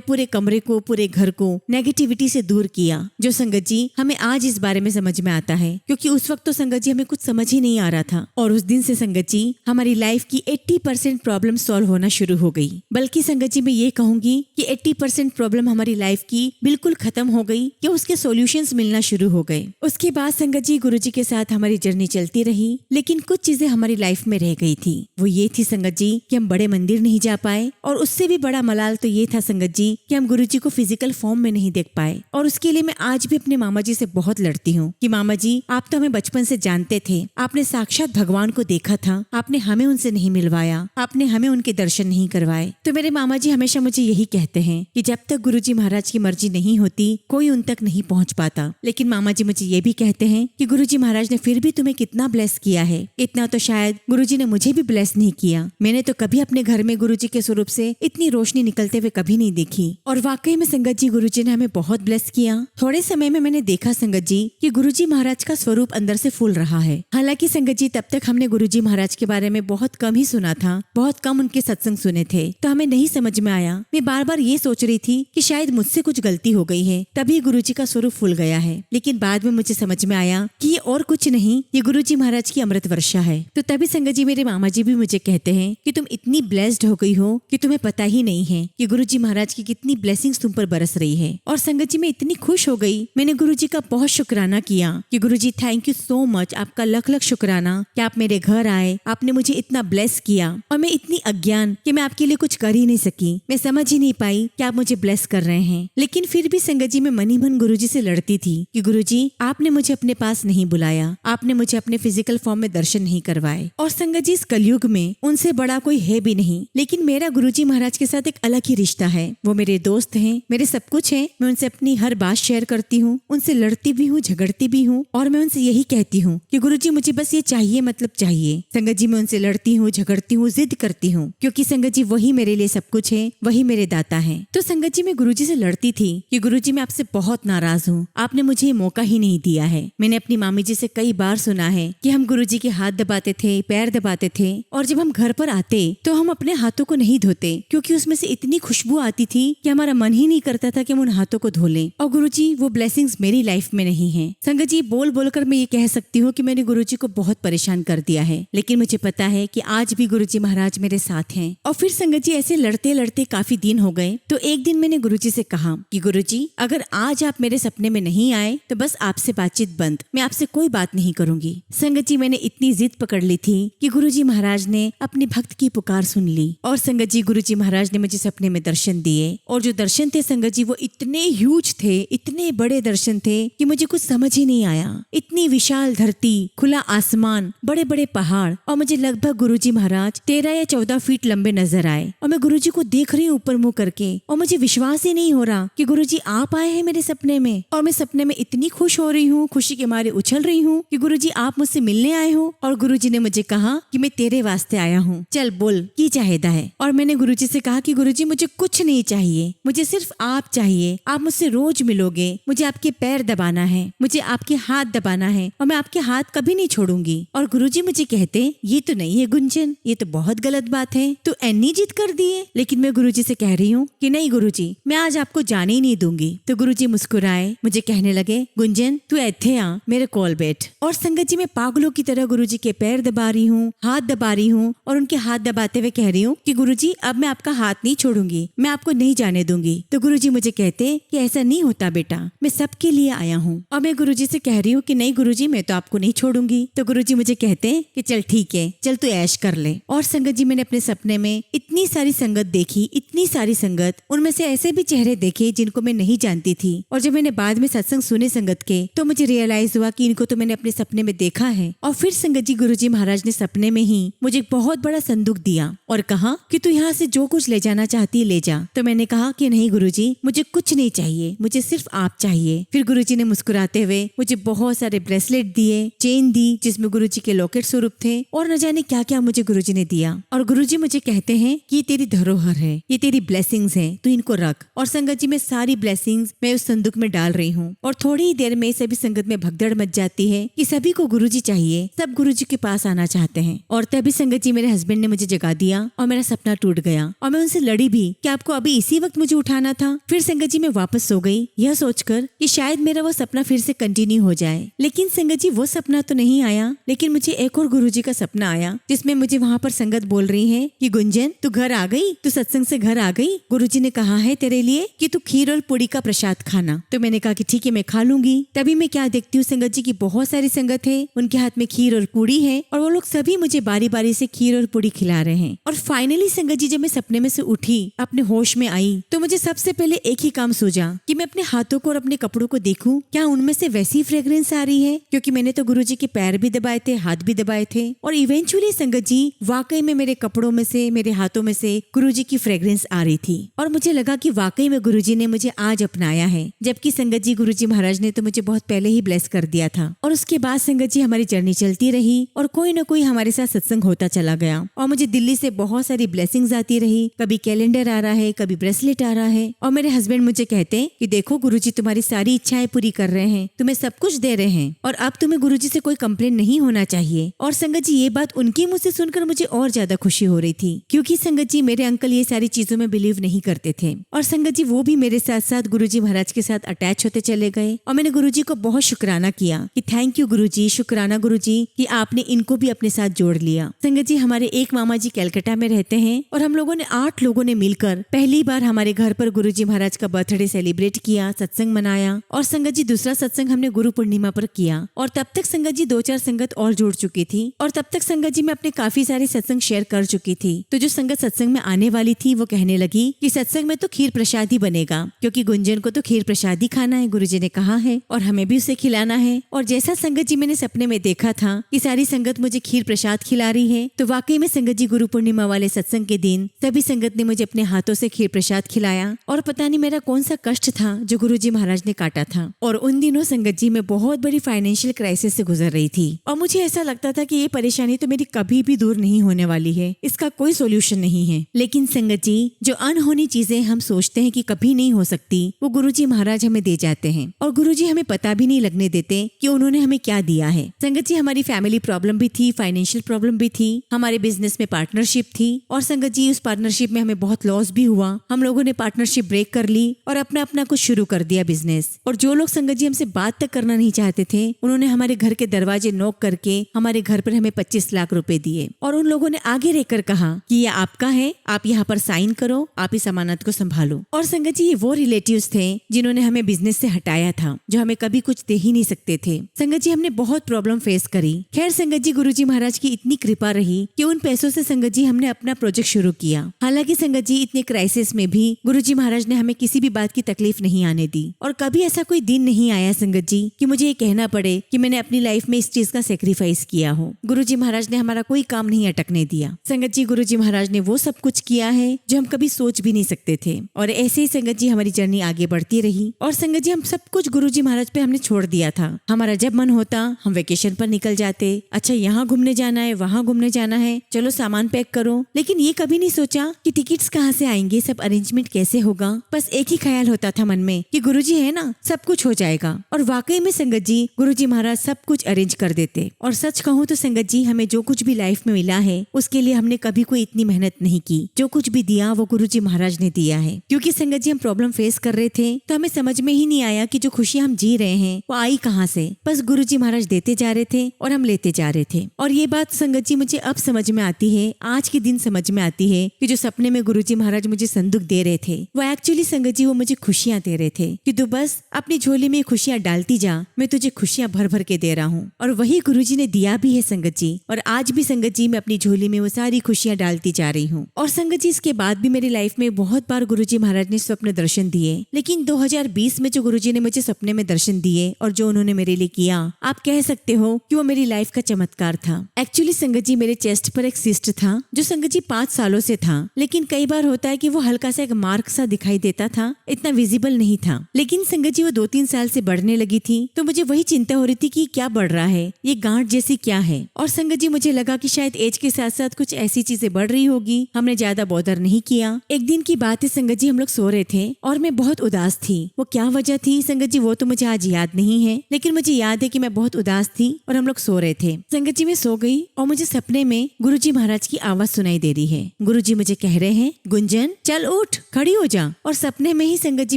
पूरे कमरे को, पूरे घर को नेगेटिविटी से दूर किया। जो संगत जी हमें आज इस बारे में समझ में आता है, क्योंकि उस वक्त तो संगत जी हमें कुछ समझ ही नहीं आ रहा था। और उस दिन से संगत जी हमारी लाइफ की 80% प्रॉब्लम सॉल्व होना शुरू हो गई। बल्कि संगत जी मैं ये कहूंगी कि 80% प्रॉब्लम हमारी लाइफ की बिल्कुल खत्म हो गई या उसके सॉल्यूशंस मिलना शुरू हो गए। उसके बाद संगत जी गुरुजी के साथ हमारी जर्नी चलती रही, लेकिन कुछ चीजें हमारी लाइफ में रह गई थी। वो ये थी संगत जी कि हम बड़े मंदिर नहीं जा पाए, और उससे भी बड़ा मलाल तो ये था संगत जी कि हम गुरुजी को फिजिकल फॉर्म में नहीं देख पाए। और उसके लिए मैं आज भी अपने मामा जी से बहुत लड़ती हूँ कि मामा जी आप तो हमें बचपन से जानते थे, आपने साक्षात भगवान को देखा था, आपने हमें उनसे नहीं मिलवाया, आपने हमें उनके दर्शन नहीं करवाए। तो मेरे मामा जी हमेशा मुझे यही कहते हैं कि जब तक गुरुजी महाराज की मर्जी नहीं होती कोई उन तक नहीं पहुंच पाता। लेकिन मामा जी मुझे ये भी कहते हैं कि गुरुजी महाराज ने फिर भी तुम्हें कितना ब्लेस किया है, इतना तो शायद गुरुजी ने मुझे भी ब्लेस नहीं किया। मैंने तो कभी अपने घर में गुरुजी के स्वरूप से इतनी रोशनी निकलते हुए कभी नहीं देखी। और वाकई में संगत जी गुरुजी ने हमें बहुत ब्लेस किया। थोड़े समय में मैंने देखा संगत जी कि गुरुजी महाराज का स्वरूप अंदर से फूल रहा है। हालांकि संगत जी तब तक हमने गुरुजी महाराज के बारे में बहुत कम ही सुना था, बहुत कम उनके सत्संग सुने थे, तो हमें नहीं समझ में आया। मैं बार बार ये सोच रही थी कि शायद मुझसे कुछ गलती हो गई है, तभी गुरुजी का स्वरूप फूल गया है। लेकिन बाद में मुझे समझ में आया कि ये और कुछ नहीं, ये गुरुजी महाराज की अमृत वर्षा है। तो तभी संगत जी मेरे मामा जी भी मुझे कहते हैं कि तुम इतनी ब्लेस्ड हो गई हो कि तुम्हें पता ही नहीं है कि गुरुजी महाराज की कितनी ब्लेसिंग्स तुम पर बरस रही है। और संगत जी मैं इतनी खुश हो गई, मैंने गुरुजी का बहुत शुक्राना किया कि गुरुजी थैंक यू सो मच, आपका लख लख शुक्राना कि आप मेरे घर आए, आपने मुझे इतना ब्लेस किया। और मैं इतनी अज्ञान कि मैं आपके लिए कुछ कर ही नहीं सकी, मैं समझ ही नहीं पाई कि आप मुझे ब्लेस कर रहे हैं। लेकिन फिर भी संगत जी मैं मन ही मन गुरुजी से लड़ती थी कि गुरुजी आपने मुझे अपने पास नहीं बुलाया, आपने मुझे अपने फिजिकल फॉर्म में दर्शन नहीं करवाए। और संगत जी इस कलयुग में उनसे बड़ा कोई है भी नहीं। लेकिन मेरा गुरुजी महाराज के साथ एक अलग ही रिश्ता है। वो मेरे दोस्त हैं, मेरे सब कुछ है। मैं उनसे अपनी हर बात शेयर करती हूँ, उनसे लड़ती भी हूँ, झगड़ती भी हूँ, और मैं उनसे यही कहती हूँ कि गुरुजी मुझे बस ये चाहिए, मतलब चाहिए। संगत जी मैं उनसे लड़ती हूँ, झगड़ती हूँ, जिद करती हूँ, क्योंकि संगत जी वही मेरे लिए सब कुछ है, वही मेरे दाता है। तो संगत जी मैं गुरुजी से लड़ती थी कि गुरुजी मैं आपसे बहुत नाराज हूँ, आपने मुझे ये मौका ही नहीं दिया है। मैंने अपनी मामी जी से कई बार सुना है कि हम गुरुजी के हाथ दबाते थे, पैर दबाते थे, और जब हम घर पर आते तो हम अपने हाथों को नहीं धोते, क्योंकि उसमें से इतनी खुशबू आती थी कि हमारा मन ही नहीं करता था कि हम उन हाथों को धो लें। और गुरुजी वो ब्लेसिंग्स मेरी लाइफ में नहीं है। संगत जी बोल बोलकर मैं ये कह सकती हूँ कि मैंने गुरुजी को बहुत परेशान कर दिया है, लेकिन मुझे पता है कि आज भी गुरुजी महाराज मेरे साथ हैं। और फिर संगत जी ऐसे लड़ते लड़ते काफी दिन हो गए, तो एक दिन मैंने गुरुजी से कहा कि गुरुजी अगर आज आप मेरे सपने में नहीं आए तो बस आपसे बातचीत बंद, मैं आपसे कोई बात नहीं करूंगी। संगत जी मैंने इतनी जिद पकड़ ली थी कि गुरुजी महाराज ने अपने भक्त की पुकार सुन ली। और संगत जी गुरुजी महाराज ने मुझे सपने में दर्शन दिए, और जो दर्शन थे संगत जी वो इतने ह्यूज थे, इतने बड़े दर्शन थे कि मुझे कुछ समझ ही नहीं आया। इतनी विशाल धरती, खुला आसमान, बड़े बड़े पहाड़, और मुझे लगभग गुरुजी महाराज 13 या 14 फीट लंबे नजर आए। और मैं गुरुजी को देख रही हूँ ऊपर मुंह करके, और मुझे विश्वास ही नहीं हो रहा कि गुरुजी आप आए हैं मेरे सपने में। और मैं सपने में इतनी खुश हो रही हूँ, खुशी के मारे उछल रही हूँ कि गुरुजी आप मुझसे मिलने आए हो। और गुरुजी ने मुझे कहा कि मैं तेरे वास्ते आया हूँ, चल बोल की चाहेदा है। और मैंने गुरुजी से कहा कि गुरुजी मुझे कुछ नहीं चाहिए, मुझे सिर्फ आप चाहिए, आप मुझसे रोज मिलोगे, मुझे आपके पैर दबाना है, मुझे आपके हाथ दबाना है, और मैं आपके हाथ कभी नहीं छोड़ूंगी। और गुरुजी मुझे कहते ये तो नहीं है गुंजन, ये तो बहुत गलत बात है, तू ऐनी जिद कर दी है। लेकिन मैं गुरुजी से कह रही हूँ कि नहीं गुरुजी मैं आज आपको जाने ही नहीं दूंगी। तो गुरुजी मुस्कुराए, मुझे कहने लगे गुंजन तू ऐथे आ, मेरे कॉल बैठ। और संगत जी मैं पागलों की तरह गुरुजी के पैर दबा रही हूँ, हाथ दबा रही हूँ, और उनके हाथ दबाते हुए कह रही हूँ कि गुरुजी अब मैं आपका हाथ नहीं छोड़ूंगी, मैं आपको नहीं जाने दूंगी। तो गुरुजी मुझे कहते कि ऐसा नहीं होता बेटा, मैं सबके लिए आया हूँ। और मैं गुरुजी से कह रही हूँ कि नहीं गुरुजी मैं तो आपको नहीं छोड़ूंगी। तो गुरुजी मुझे कहते कि चल ठीक है, चल तू ऐश कर ले। और संगत जी मैंने अपने सपने में इतनी सारी संगत देखी, इतनी सारी संगत, उनमें से ऐसे भी चेहरे देखे जिनको मैं नहीं जानती थी। और जब मैंने बाद में सत्संग सुने संगत के, तो मुझे रियलाइज हुआ कि इनको तो मैंने अपने सपने में देखा है। और फिर संगत जी गुरुजी महाराज ने सपने में ही मुझे एक बहुत बड़ा संदूक दिया और कहा कि तू यहाँ से जो कुछ ले जाना चाहती है ले जा। तो मैंने कहा कि नहीं गुरुजी, मुझे कुछ नहीं चाहिए, मुझे सिर्फ आप चाहिए। फिर गुरुजी ने मुस्कुराते हुए मुझे बहुत सारे ब्रेसलेट दिए, चेन दी जिसमें गुरुजी के लॉकेट स्वरूप थे और न जाने क्या क्या मुझे गुरुजी ने दिया। और गुरुजी मुझे कहते हैं कि ये तेरी धरोहर है, ये तेरी ब्लेसिंग्स है, तू इनको रख। और संगत जी मैं सारी ब्लेसिंग्स मैं उस संदूक में डाल रही हूँ और थोड़ी ही देर में सभी संगत में भगदड़ मच जाती है कि सभी को गुरुजी चाहिए, सब गुरुजी के पास आना चाहते हैं। और तभी संगत जी मेरे हस्बैंड ने मुझे जगा दिया और मेरा सपना टूट गया और मैं उनसे लड़ी भी कि आपको अभी इसी वक्त मुझे उठाना था। फिर संगत जी मैं वापस सो गई यह सोचकर कि शायद मेरा वो सपना फिर से कंटिन्यू हो जाए। लेकिन संगत जी वो सपना तो नहीं आया, लेकिन मुझे एक और गुरुजी का सपना आया जिसमें मुझे वहाँ पर संगत बोल रही है कि गुंजन तू घर आ गई, तू सत्संग से घर आ गई, गुरुजी ने कहा है तेरे लिए कि तू खीर और पूड़ी का प्रसाद खाना। तो मैंने कहा कि ठीक है मैं खा लूंगी। तभी मैं क्या देखती हूँ संगत जी की बहुत सारी संगत है, उनके हाथ में खीर और पूड़ी है और वो लोग सभी मुझे बारी बारी से खीर और पूड़ी खिला रहे हैं। और फाइनली संगत जी जब मैं सपने में से उठी, अपने होश में आई, तो मुझे सबसे पहले एक ही काम सूझा कि मैं अपने हाथों को और अपने कपड़ों को देखूं क्या उनमें से वैसी फ्रेग्रेंस आ रही है, क्योंकि मैंने तो गुरुजी के पैर भी दबाए थे, हाथ भी दबाए थे। और इवेंचुअली संगत जी वाकई में मेरे कपड़ों में से, मेरे हाथों में से गुरुजी की फ्रेग्रेंस आ रही थी और मुझे लगा कि वाकई में गुरुजी ने मुझे आज अपनाया है, जबकि संगत जी गुरुजी महाराज ने तो मुझे बहुत पहले ही ब्लेस कर दिया था। और उसके बाद संगत जी हमारी जर्नी चलती रही और कोई ना कोई हमारे साथ सत्संग होता चला गया और मुझे दिल्ली से बहुत सारी ब्लेसिंग्स आती रही। कभी कैलेंडर आ रहा है, कभी ब्रेसलेट आ रहा है और मेरे हस्बैंड मुझे कहते हैं कि देखो गुरुजी तुम्हारी सारी इच्छाएं पूरी कर रहे हैं, तुम्हें सब कुछ दे रहे हैं और अब तुम्हें गुरुजी से कोई कंप्लेन नहीं होना चाहिए। और संगत जी ये बात उनकी मुँह से सुनकर मुझे और ज्यादा खुशी हो रही थी, क्योंकि संगत जी मेरे अंकल ये सारी चीजों में बिलीव नहीं करते थे और संगत जी वो भी मेरे साथ साथ गुरुजी महाराज के साथ अटैच होते चले गए। और मैंने गुरुजी को बहुत शुक्राना किया कि थैंक यू गुरुजी, शुक्राना गुरुजी कि आपने इनको भी अपने साथ जोड़ लिया। संगत जी हमारे एक मामा जी कलकत्ता में रहते हैं और हम लोगों ने 8 लोगों ने मिलकर पहली बार हमारे घर पर गुरुजी महाराज का बर्थडे सेलिब्रेट किया, सत्संग मनाया। और संगत जी दूसरा सत्संग हमने गुरु पूर्णिमा पर किया और तब तक संगत जी 2-4 संगत और जुड़ चुकी थी और तब तक संगत जी मैं अपने काफी सारे सत्संग शेयर कर चुकी थी। तो जो संगत सत्संग में आने वाली थी वो कहने लगी कि सत्संग में तो खीर प्रसाद ही बनेगा, क्योंकि गुंजन को तो खीर प्रसाद ही खाना है, गुरुजी ने कहा है और हमें भी उसे खिलाना है। और जैसा संगत जी मैंने सपने में देखा था कि सारी संगत मुझे खीर प्रसाद खिला रही है, तो वाकई में संगत जी गुरु पूर्णिमा वाले सत्संग के दिन सभी संगत ने मुझे अपने हाथों से खीर प्रसाद खिलाया। और पता नहीं मेरा कौन सा कष्ट था जो गुरुजी महाराज ने काटा था। और उन दिनों संगत जी मैं बहुत बड़ी फाइनेंशियल क्राइसिस से गुजर रही थी और मुझे ऐसा लगता था कि ये परेशानी तो मेरी कभी भी दूर नहीं होने वाली है, इसका कोई सोल्यूशन नहीं है। लेकिन संगत जी जो अनहोनी चीजें हम सोचते हैं कि कभी नहीं हो सकती, वो गुरुजी महाराज हमें दे जाते हैं और गुरुजी हमें पता भी नहीं लगने देते कि उन्होंने हमें क्या दिया है। संगत जी हमारी फैमिली प्रॉब्लम भी थी, फाइनेंशियल प्रॉब्लम भी थी, हमारे बिजनेस में पार्टनरशिप थी और संगत जी उस पार्टनरशिप में हमें बहुत लॉस भी हुआ। हम लोगों ने पार्टनरशिप ब्रेक कर ली और अपना अपना कुछ शुरू कर दिया बिजनेस। और जो लोग संगत जी हमसे बात तक करना नहीं चाहते थे, उन्होंने हमारे घर के दरवाजे नॉक करके हमारे घर पर हमें 25 लाख रुपए दिए और उन लोगों ने आगे रहकर कहा कि ये आपका है, आप यहाँ पर साइन करो, आप इस अमानत को संभालो। और संगत जी ये वो रिलेटिव्स थे जिन्होंने हमें बिजनेस से हटाया था, जो हमें कभी कुछ दे ही नहीं सकते थे। संगत जी हमने बहुत प्रॉब्लम फेस करी। खैर संगत जी गुरुजी महाराज की इतनी कृपा रही कि उन पैसों से संगत जी हमने अपना प्रोजेक्ट शुरू किया। हालांकि संगत जी इतने क्राइसिस में भी गुरुजी महाराज ने हमें किसी भी बात की तकलीफ नहीं आने दी और कभी ऐसा कोई दिन नहीं आया संगत जी कि मुझे ये कहना पड़े कि मैंने अपनी लाइफ में इस चीज का सेक्रीफाइस किया हो। गुरुजी महाराज ने हमारा कोई काम नहीं अटकने दिया। संगत जी गुरुजी महाराज ने वो सब कुछ किया है जो हम कभी सोच भी नहीं सकते थे और ऐसे ही संगत जी हमारी जर्नी आगे बढ़ती रही। और संगत जी हम सब कुछ गुरुजी महाराज पे हमने छोड़ दिया था। हमारा जब मन होता हम वेकेशन पर निकल जाते, अच्छा यहाँ घूमने जाना है, वहाँ घूमने जाना है, चलो सामान पैक करो। लेकिन ये कभी नहीं सोचा कि टिकट्स कहाँ से आएंगे, सब अरेंजमेंट कैसे होगा। बस एक ही ख्याल होता था मन में कि गुरुजी है ना, सब कुछ हो जाएगा। और वाकई में संगत जी गुरुजी महाराज सब कुछ अरेंज कर देते। और सच कहूँ तो संगत जी हमें जो कुछ भी लाइफ में मिला है उसके लिए हमने कभी कोई इतनी मेहनत नहीं की। जो कुछ भी दिया वो गुरुजी महाराज ने दिया है। क्योंकि संगत जी हम प्रॉब्लम फेस कर रहे थे तो हमें समझ में ही नहीं आया कि जो खुशियां हम जी रहे हैं वो आई कहाँ से। बस गुरुजी महाराज देते जा रहे थे और हम लेते जा रहे थे। और ये बात संगत जी मुझे अब समझ में आती है, आज के दिन समझ में आती है कि जो सपने में गुरुजी महाराज मुझे संदूक दे रहे थे वो एक्चुअली संगत जी वो मुझे खुशियां दे रहे थे कि तू बस अपनी झोली में खुशियां डालती जा, मैं तुझे खुशियां भर भर के दे रहा हूँ। और वही गुरुजी ने दिया भी है संगत जी। और आज भी संगत जी मैं अपनी झोली में वो सारी खुशियां डालती जा रही हूँ। और संगत जी इसके बाद भी मेरी लाइफ में बहुत बार गुरुजी महाराज ने स्वप्न दर्शन दिए, लेकिन 2020 में जो गुरुजी ने मुझे सपने में दर्शन दर्शन दिए और जो उन्होंने मेरे लिए किया, आप कह सकते हो कि वो मेरी लाइफ का चमत्कार था। एक्चुअली संगत जी मेरे चेस्ट पर एक सिस्ट था जो संगत जी 5 सालों से था, लेकिन कई बार होता है कि वो हल्का सा एक मार्क सा दिखाई देता था, इतना विजिबल नहीं था। लेकिन संगत जी वो 2-3 साल से बढ़ने लगी थी, तो मुझे वही चिंता हो रही थी कि क्या बढ़ रहा है, ये गांठ जैसी क्या है। और संगत जी मुझे लगा कि शायद एज के साथ साथ कुछ ऐसी चीजें बढ़ रही होगी। हमने ज्यादा बॉदर नहीं किया। एक दिन की बात है संगत जी, हम लोग सो रहे थे और मैं बहुत उदास थी। वो क्या वजह थी संगत जी वो तो मुझे आज याद नहीं है, लेकिन मुझे याद है कि मैं बहुत उदास थी और हम लोग सो रहे थे। संगत जी मैं सो गई और मुझे सपने में गुरुजी महाराज की आवाज सुनाई दे रही है। गुरुजी मुझे कह रहे हैं, गुंजन चल उठ, खड़ी हो जा। और सपने में ही संगत जी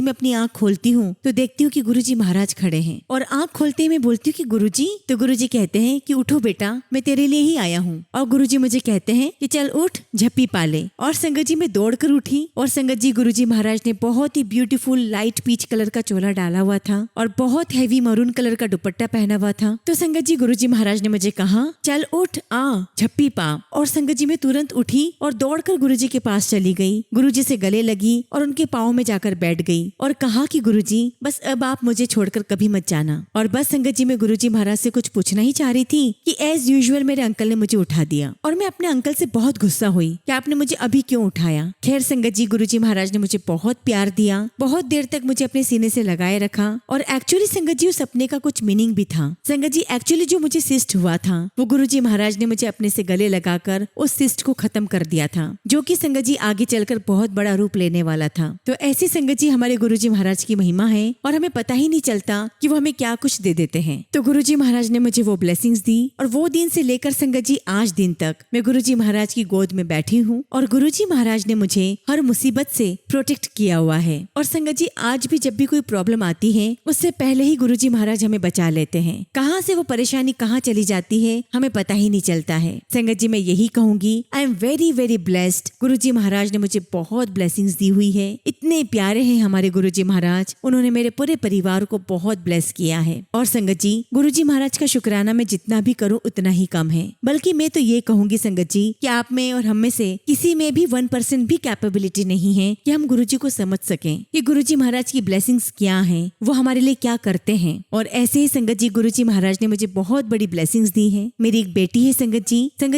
मैं अपनी आंख खोलती हूँ तो देखती हूँ कि गुरुजी महाराज खड़े हैं और आंख खोलते ही मैं बोलती हूँ कि गुरुजी। तो गुरुजी कहते हैं कि उठो बेटा, मैं तेरे लिए ही आया हूँ। और गुरुजी मुझे कहते हैं कि चल उठ, झप्पी पा ले। और संगत जी मैं दौड़ कर उठी और संगत जी गुरुजी महाराज ने बहुत ही ब्यूटीफुल लाइट पीच कलर का चोला डाला हुआ था और बहुत हैवी मरून कलर का दुपट्टा पहना हुआ था। तो संगत जी गुरुजी महाराज ने मुझे कहा, चल उठ, आ झप्पी पा। और संगत जी मैं तुरंत उठी और दौड़कर गुरुजी के पास चली गई। गुरुजी से गले लगी और उनके पाँव में जाकर बैठ गई और कहा कि गुरुजी बस अब आप मुझे छोड़कर कभी मत जाना। और बस संगत जी मैं गुरुजी महाराज से कुछ पूछना ही चाह रही थी कि एज यूजुअल मेरे अंकल ने मुझे उठा दिया और मैं अपने अंकल से बहुत गुस्सा हुई कि आपने मुझे अभी क्यों उठाया। खैर संगत जी गुरुजी महाराज ने मुझे बहुत प्यार दिया, बहुत देर तक मुझे अपने सीने से लगाए रखा। और एक्चुअली संगत जी उस सपने का कुछ मीनिंग भी था। संगत जी एक्चुअली जो मुझे सिस्ट हुआ था वो गुरुजी महाराज ने मुझे अपने से गले लगाकर उस सिस्ट को खत्म कर दिया था, जो कि संगत जी आगे चलकर बहुत बड़ा रूप लेने वाला था। तो ऐसी संगत जी हमारे गुरुजी महाराज की महिमा है और हमें पता ही नहीं चलता कि वो हमें क्या कुछ दे देते हैं। तो गुरुजी महाराज ने मुझे वो ब्लेसिंग्स दी और वो दिन से लेकर संगत जी आज दिन तक मैं गुरुजी महाराज की गोद में बैठी हूँ और गुरुजी महाराज ने मुझे हर मुसीबत से प्रोटेक्ट किया हुआ है। और संगत जी आज भी जब भी कोई प्रॉब्लम आती है उससे पहले ही गुरुजी महाराज हमें बचा लेते हैं। कहाँ से वो परेशानी कहाँ चली जाती है हमें पता ही नहीं चलता है। संगत जी मैं यही कहूंगी, I am very very blessed. Guruji Maharaj ने मुझे बहुत ब्लेसिंग्स दी हुई है। इतने प्यारे हैं हमारे गुरुजी महाराज, उन्होंने मेरे पूरे परिवार को बहुत ब्लेस किया है। और संगत जी गुरुजी महाराज का शुक्राना मैं जितना भी करूँ उतना ही कम है। बल्कि मैं तो ये कहूंगी संगत जी कि आप में और हम में से किसी में भी 1% भी कैपेबिलिटी नहीं है कि हम गुरुजी को समझ सकें कि गुरुजी महाराज की ब्लेसिंग्स क्या हैं, वो हमारे लिए क्या करते हैं। और ऐसे ही संगत जी गुरुजी महाराज ने मुझे बहुत बड़ी ब्लेसिंग्स दी है। मेरी एक बेटी है संगत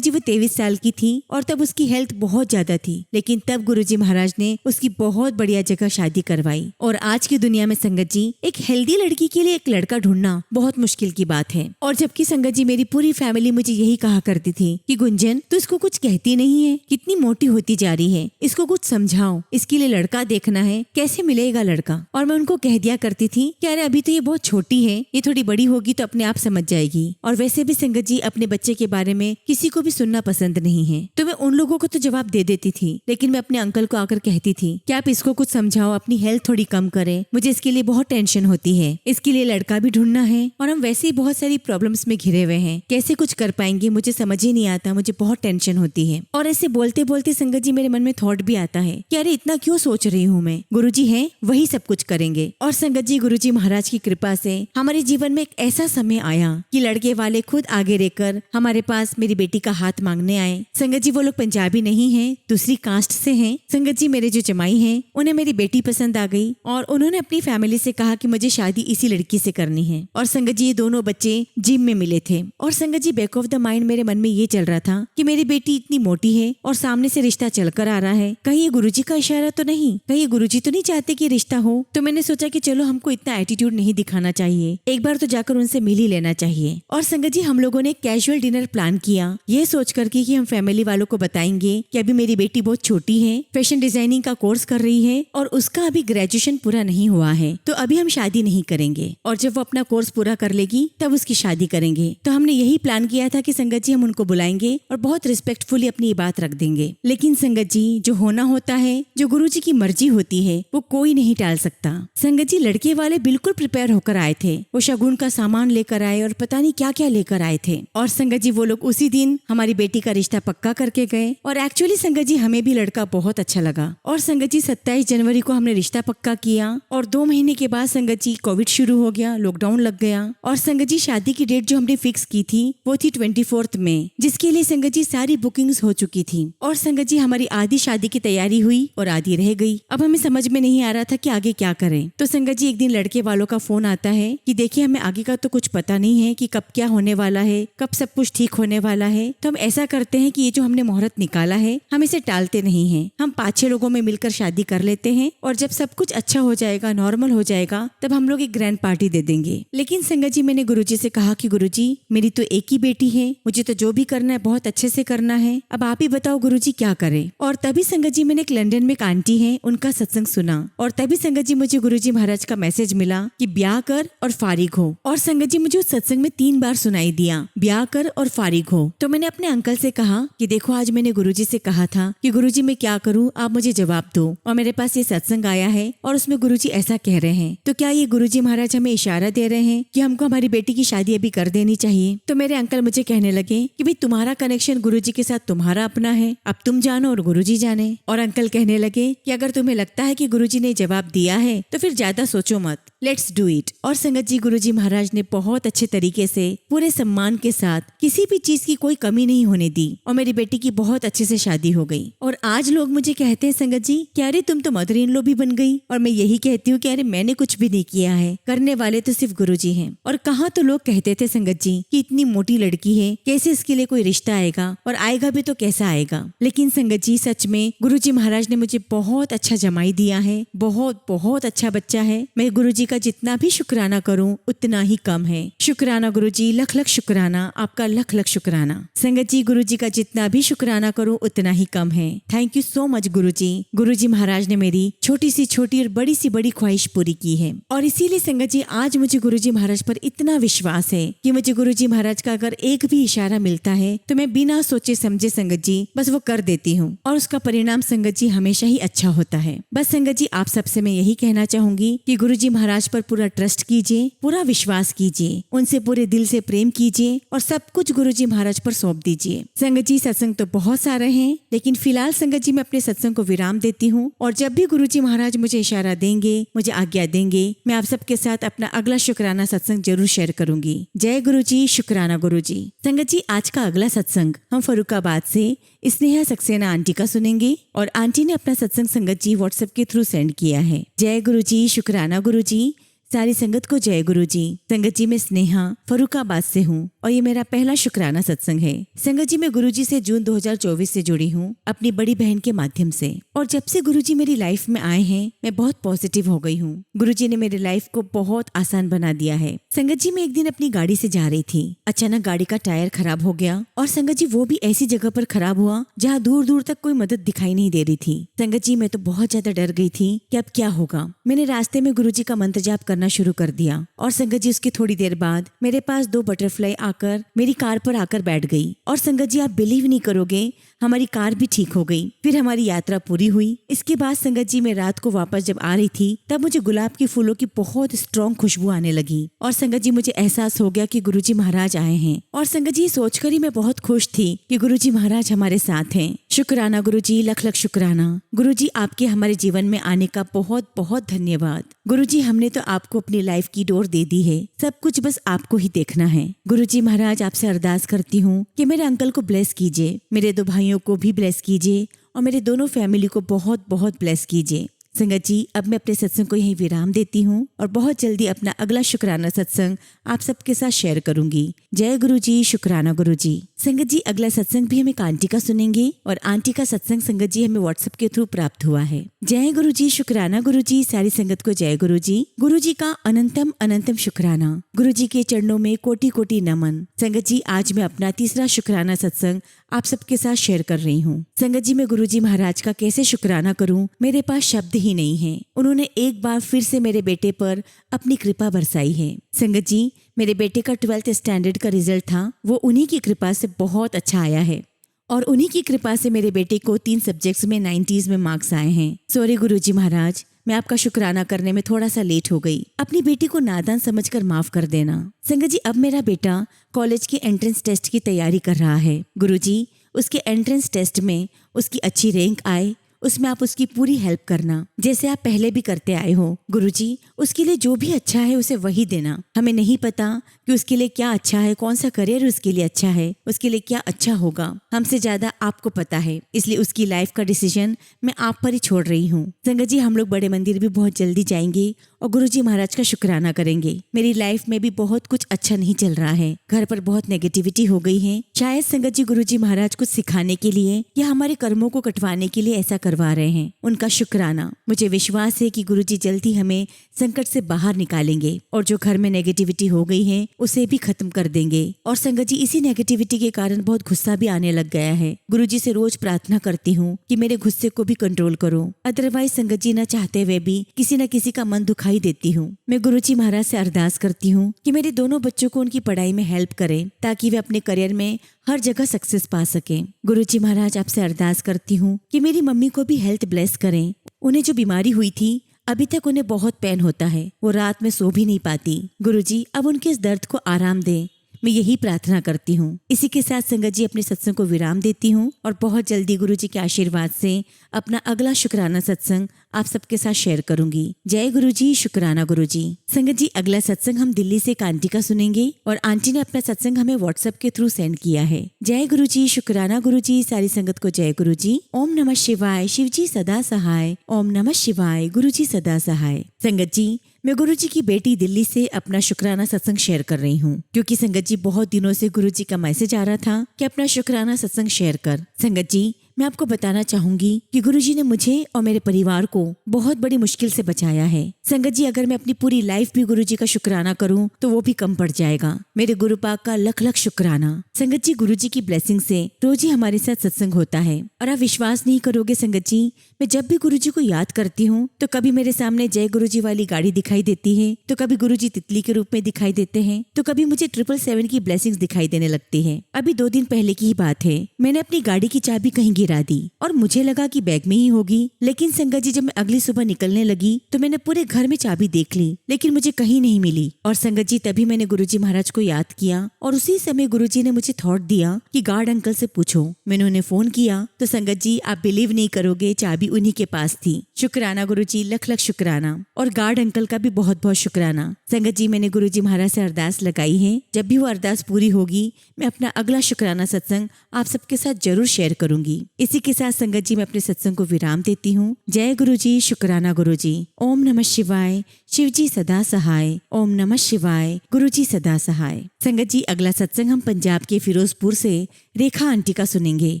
जी वो 23 साल की थी और तब उसकी हेल्थ बहुत ज्यादा थी, लेकिन तब गुरुजी महाराज ने उसकी बहुत बढ़िया जगह शादी करवाई। और आज की दुनिया में संगत जी एक हेल्दी लड़की के लिए एक लड़का ढूंढना बहुत मुश्किल की बात है। और जबकि संगत जी मेरी पूरी फैमिली मुझे यही कहा करती थी कि गुंजन तू इसको कुछ कहती नहीं है, कितनी मोटी होती जा रही है, इसको कुछ समझाओ, इसके लिए लड़का देखना है, कैसे मिलेगा लड़का। और मैं उनको कह दिया करती थी कि अरे अभी तो ये बहुत छोटी है, ये थोड़ी बड़ी होगी तो अपने आप समझ जाएगी। और वैसे भी संगत जी अपने बच्चे के बारे में किसी को भी सुनना पसंद नहीं है, तो मैं उन लोगों को तो जवाब दे देती थी, लेकिन मैं अपने अंकल को आकर कहती थी कि आप इसको कुछ समझाओ, अपनी हेल्थ थोड़ी कम करे, मुझे इसके लिए बहुत टेंशन होती है, इसके लिए लड़का भी ढूंढना है और हम वैसे ही बहुत सारी प्रॉब्लम्स में घिरे हुए हैं, कैसे कुछ कर पाएंगे मुझे समझ ही नहीं आता, मुझे बहुत टेंशन होती है। और ऐसे बोलते बोलते संगत जी मेरे मन में थॉट भी आता है कि अरे इतना क्यों सोच रही हूँ मैं, गुरुजी हैं वही सब कुछ करेंगे। और संगत जी गुरुजी महाराज की कृपा से हमारे जीवन में एक ऐसा समय आया कि लड़के वाले खुद आगे रहकर हमारे पास मेरी बेटी का हाथ मांगने आए। संगत जी वो लोग पंजाबी नहीं है, दूसरी कास्ट से हैं। संगत जी मेरे जो जमाई हैं उन्हें मेरी बेटी पसंद आ गई और उन्होंने अपनी फैमिली से कहा कि मुझे शादी इसी लड़की से करनी है। और संगत जी ये दोनों बच्चे जिम में मिले थे और संगत जी बैक ऑफ द माइंड मेरे मन में ये चल रहा था कि मेरी बेटी इतनी मोटी है और सामने से रिश्ता चलकर आ रहा है, कहीं ये गुरुजी का इशारा तो नहीं, कहीं ये गुरुजी तो नहीं चाहते कि रिश्ता हो। तो मैंने सोचा कि चलो हमको इतना एटीट्यूड नहीं दिखाना चाहिए, एक बार तो जाकर उनसे मिल ही लेना चाहिए। और संगत जी हम लोगों ने कैजुअल डिनर प्लान किया, ये सोच करके कि हम फैमिली वालों को बताएंगे कि अभी मेरी बेटी बहुत छोटी है, फैशन डिजाइनिंग का कोर्स कर रही है और उसका अभी ग्रेजुएशन पूरा नहीं हुआ है, तो अभी हम शादी नहीं करेंगे और जब वो अपना कोर्स पूरा कर लेगी तब उसकी शादी करेंगे। तो हमने यही प्लान किया था कि संगत जी हम उनको बुलाएंगे और बहुत रिस्पेक्टफुली अपनी ये बात रख देंगे। लेकिन संगत जी जो होना होता है, जो गुरुजी की मर्जी होती है, वो कोई नहीं टाल सकता। संगत जी लड़के वाले बिल्कुल प्रिपेयर होकर आए थे, वो शगुन का सामान लेकर आए और पता नहीं क्या क्या लेकर आए थे। और संगत जी वो लोग उसी दिन हमारी बेटी का रिश्ता पक्का करके गए और एक्चुअली संगत जी हमें भी लड़का बहुत अच्छा लगा। और संगत जी 27 जनवरी को हमने रिश्ता पक्का किया और 2 महीने के बाद संगत जी कोविड शुरू हो गया, लॉकडाउन लग गया। और संगत जी शादी की डेट जो हमने फिक्स की थी वो थी 24 मई, जिसके लिए संगत जी सारी बुकिंग्स हो चुकी थी। और संगत जी हमारी आधी शादी की तैयारी हुई और आधी रह गई। अब हमें समझ में नहीं आ रहा था कि आगे क्या करें। तो संगत जी एक दिन लड़के वालों का फोन आता है कि देखिए हमें आगे का तो कुछ पता नहीं है कि कब क्या होने वाला है, कब सब कुछ ठीक होने वाला है, तो हम ऐसा करते हैं कि ये जो हमने मुहूर्त निकाला है हम इसे टालते नहीं हैं, हम 5-6 लोगों में मिलकर शादी कर लेते हैं और जब सब कुछ अच्छा हो जाएगा, नॉर्मल हो जाएगा, तब हम लोग एक ग्रैंड पार्टी दे देंगे। लेकिन संगत जी मैंने गुरुजी से कहा कि गुरुजी मेरी तो एक ही बेटी है, मुझे तो जो भी करना है बहुत अच्छे से करना है, अब आप ही बताओ गुरुजी क्या करें। और तभी संगत जी मैंने एक लंदन में एक आंटी है उनका सत्संग सुना और तभी संगत जी मुझे गुरुजी महाराज का मैसेज मिला कि ब्याह कर और फारिग हो। और संगत जी मुझे उस सत्संग में 3 बार सुनाई दिया ब्याह कर और फारिग हो। तो मैंने अपने अंकल से कहा कि देखो आज मैंने गुरुजी से कहा था कि गुरुजी मैं क्या करूं, आप मुझे जवाब दो, और मेरे पास ये सत्संग आया है और उसमें गुरुजी ऐसा कह रहे हैं, तो क्या ये गुरुजी महाराज हमें इशारा दे रहे हैं कि हमको हमारी बेटी की शादी अभी कर देनी चाहिए। तो मेरे अंकल मुझे कहने लगे कि भाई तुम्हारा कनेक्शन गुरुजी के साथ तुम्हारा अपना है, अब तुम जानो और गुरुजी जाने। और अंकल कहने लगे कि अगर तुम्हें लगता है कि गुरुजी ने जवाब दिया है तो फिर ज्यादा सोचो मत, लेट्स डू इट। और संगत जी गुरुजी महाराज ने बहुत अच्छे तरीके से पूरे सम्मान के साथ किसी भी चीज की कोई कमी नहीं होने दी और मेरी बेटी की बहुत अच्छे से शादी हो गई। और आज लोग मुझे कहते हैं संगत जी कि अरे तुम तो मदर इन लॉ भी बन गई, और मैं यही कहती हूँ कि अरे मैंने कुछ भी नहीं किया है, करने वाले तो सिर्फ गुरुजी हैं। और कहाँ तो लोग कहते थे संगत जी कि इतनी मोटी लड़की है, कैसे इसके लिए कोई रिश्ता आएगा, और आएगा भी तो कैसा आएगा। लेकिन संगत जी सच में गुरुजी महाराज ने मुझे बहुत अच्छा जमाई दिया है, बहुत बहुत अच्छा बच्चा है। मैं गुरुजी का जितना भी शुक्राना करूं उतना ही कम है। शुक्राना गुरुजी, लख लख शुक्राना, आपका लख लख शुक्राना। संगत जी गुरुजी का जितना भी शुक्राना करूं उतना ही कम है। थैंक यू सो मच गुरुजी। गुरुजी महाराज ने मेरी छोटी सी छोटी और बड़ी सी बड़ी ख्वाहिश पूरी की है। और इसीलिए संगत जी आज मुझे गुरुजी महाराज पर इतना विश्वास है कि मुझे गुरुजी महाराज का अगर एक भी इशारा मिलता है तो मैं बिना सोचे समझे संगत जी बस वो कर देती हूँ, और उसका परिणाम संगत जी हमेशा ही अच्छा होता है। बस संगत जी आप सबसे मैं यही कहना चाहूंगी कि गुरुजी महाराज पर पूरा ट्रस्ट कीजिए, पूरा विश्वास कीजिए, उनसे पूरे दिल से प्रेम कीजिए और सब कुछ गुरुजी महाराज पर सौंप दीजिए। संगत जी सत्संग तो बहुत सारे हैं, लेकिन फिलहाल संगत जी मैं अपने सत्संग को विराम देती हूँ, और जब भी गुरुजी महाराज मुझे इशारा देंगे, मुझे आज्ञा देंगे, मैं आप सबके साथ अपना अगला शुक्राना सत्संग जरूर शेयर करूंगी। जय गुरुजी, शुक्राना गुरुजी। संगत जी आज का अगला सत्संग हम फर्रुखाबाद से स्नेहा सक्सेना आंटी का सुनेंगे, और आंटी ने अपना सत्संग संगत जी व्हाट्सएप के थ्रू सेंड किया है। जय गुरुजी, शुक्राना गुरुजी, सारी संगत को जय गुरुजी। संगत जी मैं स्नेहा फर्रुखाबाद से हूँ और ये मेरा पहला शुक्राना सत्संग है। संगत जी मैं गुरुजी से जून 2024 से जुड़ी हूँ अपनी बड़ी बहन के माध्यम से, और जब से गुरुजी मेरी लाइफ में आए हैं मैं बहुत पॉजिटिव हो गई हूँ। गुरुजी ने मेरी लाइफ को बहुत आसान बना दिया है। संगत जी मैं एक दिन अपनी गाड़ी से जा रही थी, अचानक गाड़ी का टायर खराब हो गया, और संगत जी वो भी ऐसी जगह पर खराब हुआ जहाँ दूर दूर तक कोई मदद दिखाई नहीं दे रही थी। संगत जी मैं तो बहुत ज्यादा डर गई थी कि अब क्या होगा। मैंने रास्ते में गुरुजी का मंत्र जाप करना शुरू कर दिया, और संगत जी उसकी थोड़ी देर बाद मेरे पास 2 बटरफ्लाई आकर मेरी कार पर आकर बैठ गई, और संगत जी आप बिलीव नहीं करोगे हमारी कार भी ठीक हो गई। फिर हमारी यात्रा पूरी हुई। इसके बाद संगत जी मैं रात को वापस जब आ रही थी तब मुझे गुलाब के फूलों की बहुत स्ट्रॉन्ग खुशबू आने लगी, और संगत जी मुझे एहसास हो गया कि गुरुजी महाराज आए हैं। और संगत जी सोचकर ही मैं बहुत खुश थी कि गुरुजी महाराज हमारे साथ हैं। शुक्राना गुरुजी, लख लख शुक्राना। गुरुजी आपके हमारे जीवन में आने का बहुत बहुत धन्यवाद। गुरुजी हमने तो आपको अपनी लाइफ की डोर दे दी है, सब कुछ बस आपको ही देखना है। गुरुजी महाराज आपसे अरदास करती हूँ कि मेरे अंकल को ब्लेस कीजिए, मेरे 2 भाइयों को भी ब्लेस कीजिए, और मेरे दोनों फैमिली को बहुत बहुत ब्लेस कीजिए। संगत जी अब मैं अपने सत्संग को यहीं विराम देती हूँ, और बहुत जल्दी अपना अगला शुक्राना सत्संग आप सबके साथ शेयर करूंगी। जय गुरुजी, शुक्राना गुरुजी। संगत जी अगला सत्संग भी हम एक आंटी का सुनेंगे, और आंटी का सत्संग संगत जी हमें व्हाट्सएप के थ्रू प्राप्त हुआ है। जय गुरुजी, शुक्राना गुरुजी। सारी संगत को जय गुरुजी। गुरुजी का अनंतम अनंतम शुक्राना। गुरुजी के चरणों में कोटि कोटि नमन। संगत जी आज मैं अपना तीसरा शुक्राना सत्संग आप सबके साथ शेयर कर रही हूँ। संगत जी मैं गुरुजी महाराज का कैसे शुक्राना करूँ, मेरे पास शब्द ही नहीं है। उन्होंने एक बार फिर से मेरे बेटे पर अपनी कृपा बरसाई है। संगत जी मेरे बेटे का 12th स्टैंडर्ड का रिजल्ट था, वो उन्हीं की कृपा से बहुत अच्छा आया है, और उन्हीं की कृपा से मेरे बेटे को 3 सब्जेक्ट्स में 90s में मार्क्स आए हैं। सॉरी गुरुजी महाराज, मैं आपका शुक्राना करने में थोड़ा सा लेट हो गई। अपनी बेटी को नादान समझकर माफ कर देना। संगत जी अब मेरा बेटा कॉलेज के एंट्रेंस टेस्ट की तैयारी कर रहा है। गुरुजी उसके एंट्रेंस टेस्ट में उसकी अच्छी रैंक आए, उसमें आप उसकी पूरी हेल्प करना, जैसे आप पहले भी करते आए हो। गुरुजी उसके लिए जो भी अच्छा है उसे वही देना। हमें नहीं पता कि उसके लिए क्या अच्छा है, कौन सा करियर उसके लिए अच्छा है, उसके लिए क्या अच्छा होगा। हमसे ज्यादा आपको पता है, इसलिए उसकी लाइफ का डिसीजन मैं आप पर ही छोड़ रही हूँ। संगत जी, हम लोग बड़े मंदिर भी बहुत जल्दी जाएंगे और गुरुजी महाराज का शुक्राना करेंगे। मेरी लाइफ में भी बहुत कुछ अच्छा नहीं चल रहा है, घर पर बहुत नेगेटिविटी हो गई है। शायद संगत जी गुरुजी महाराज कुछ सिखाने के लिए या हमारे कर्मों को कटवाने के लिए ऐसा करवा रहे हैं। उनका शुक्राना। मुझे विश्वास है कि गुरुजी जल्दी हमें संकट से बाहर निकालेंगे और जो घर में नेगेटिविटी हो गई है उसे भी खत्म कर देंगे। और संगत जी, इसी नेगेटिविटी के कारण बहुत गुस्सा भी आने लग गया है। गुरुजी से रोज प्रार्थना करती हूँ कि मेरे गुस्से को भी कंट्रोल करो, अदरवाइज संगत जी न चाहते हुए भी किसी न किसी का मन दुखाई देती हूँ। मैं गुरुजी महाराज से अरदास करती हूँ कि मेरे दोनों बच्चों को उनकी पढ़ाई में हेल्प करें ताकि वे अपने करियर में हर जगह सक्सेस पा सकें। गुरुजी महाराज, आपसे अरदास करती हूँ कि मेरी मम्मी को भी हेल्थ ब्लेस करें। उन्हें जो बीमारी हुई थी अभी तक उन्हें बहुत पेन होता है, वो रात में सो भी नहीं पाती। गुरुजी अब उनके इस दर्द को आराम दें, मैं यही प्रार्थना करती हूँ। इसी के साथ संगत जी अपने सत्संग को विराम देती हूँ और बहुत जल्दी गुरुजी के आशीर्वाद से अपना अगला शुक्राना सत्संग आप सबके साथ शेयर करूंगी। जय गुरुजी, शुक्राना गुरुजी। संगत जी, अगला सत्संग हम दिल्ली से एक आंटी का सुनेंगे और आंटी ने अपना सत्संग हमें व्हाट्सएप के थ्रू सेंड किया है। जय गुरुजी, शुक्राना गुरुजी। सारी संगत को जय गुरुजी। ओम नमः शिवाय। शिवजी सदा सहाय। ओम नमः शिवाय। गुरुजी सदा सहाय। संगत जी, मैं गुरुजी की बेटी दिल्ली से अपना शुक्राना सत्संग शेयर कर रही हूँ, क्योंकि संगत जी बहुत दिनों से गुरुजी का मैसेज आ रहा था कि अपना शुक्राना सत्संग शेयर कर। संगत जी, मैं आपको बताना चाहूंगी कि गुरुजी ने मुझे और मेरे परिवार को बहुत बड़ी मुश्किल से बचाया है। संगत जी, अगर मैं अपनी पूरी लाइफ भी गुरुजी का शुक्राना करूं तो वो भी कम पड़ जाएगा। मेरे गुरु पाक का लख लख शुक्राना। संगत जी, गुरुजी की ब्लेसिंग से रोज ही हमारे साथ सत्संग होता है और आप विश्वास नहीं करोगे संगत जी, मैं जब भी गुरुजी को याद करती हूँ तो कभी मेरे सामने जय गुरुजी वाली गाड़ी दिखाई देती है, तो कभी गुरुजी तितली के रूप में दिखाई देते हैं, तो कभी मुझे 777 की ब्लेसिंग्स दिखाई देने लगती है। अभी 2 दिन पहले की ही बात है, मैंने अपनी गाड़ी की चाबी कहीं गिरा दी और मुझे लगा कि बैग में ही होगी, लेकिन संगत जी जब मैं अगली सुबह निकलने लगी तो मैंने पूरे घर में चाबी देख ली, लेकिन मुझे कहीं नहीं मिली। और संगत जी, तभी मैंने गुरुजी महाराज को याद किया और उसी समय गुरुजी ने मुझे थॉट दिया कि गार्ड अंकल से पूछो। मैंने उन्हें फोन किया तो संगत जी, आप बिलीव नहीं करोगे, चाबी उन्हीं के पास थी। शुक्राना गुरुजी, लख लख शुक्राना। और गार्ड अंकल का भी बहुत बहुत शुक्राना। संगत जी, मैंने गुरुजी महाराज से अरदास लगाई है, जब भी वो अरदास पूरी होगी मैं अपना अगला शुक्राना सत्संग आप सबके साथ जरूर शेयर करूंगी। इसी के साथ संगत जी मैं अपने सत्संग को विराम देती हूँ। जय गुरुजी, शुक्राना गुरुजी। ओम नमः शिवाय। शिवजी सदा सहाय। ओम नमः शिवाय। गुरुजी सदा सहाय। संगत जी, अगला सत्संग हम पंजाब के फिरोजपुर से रेखा आंटी का सुनेंगे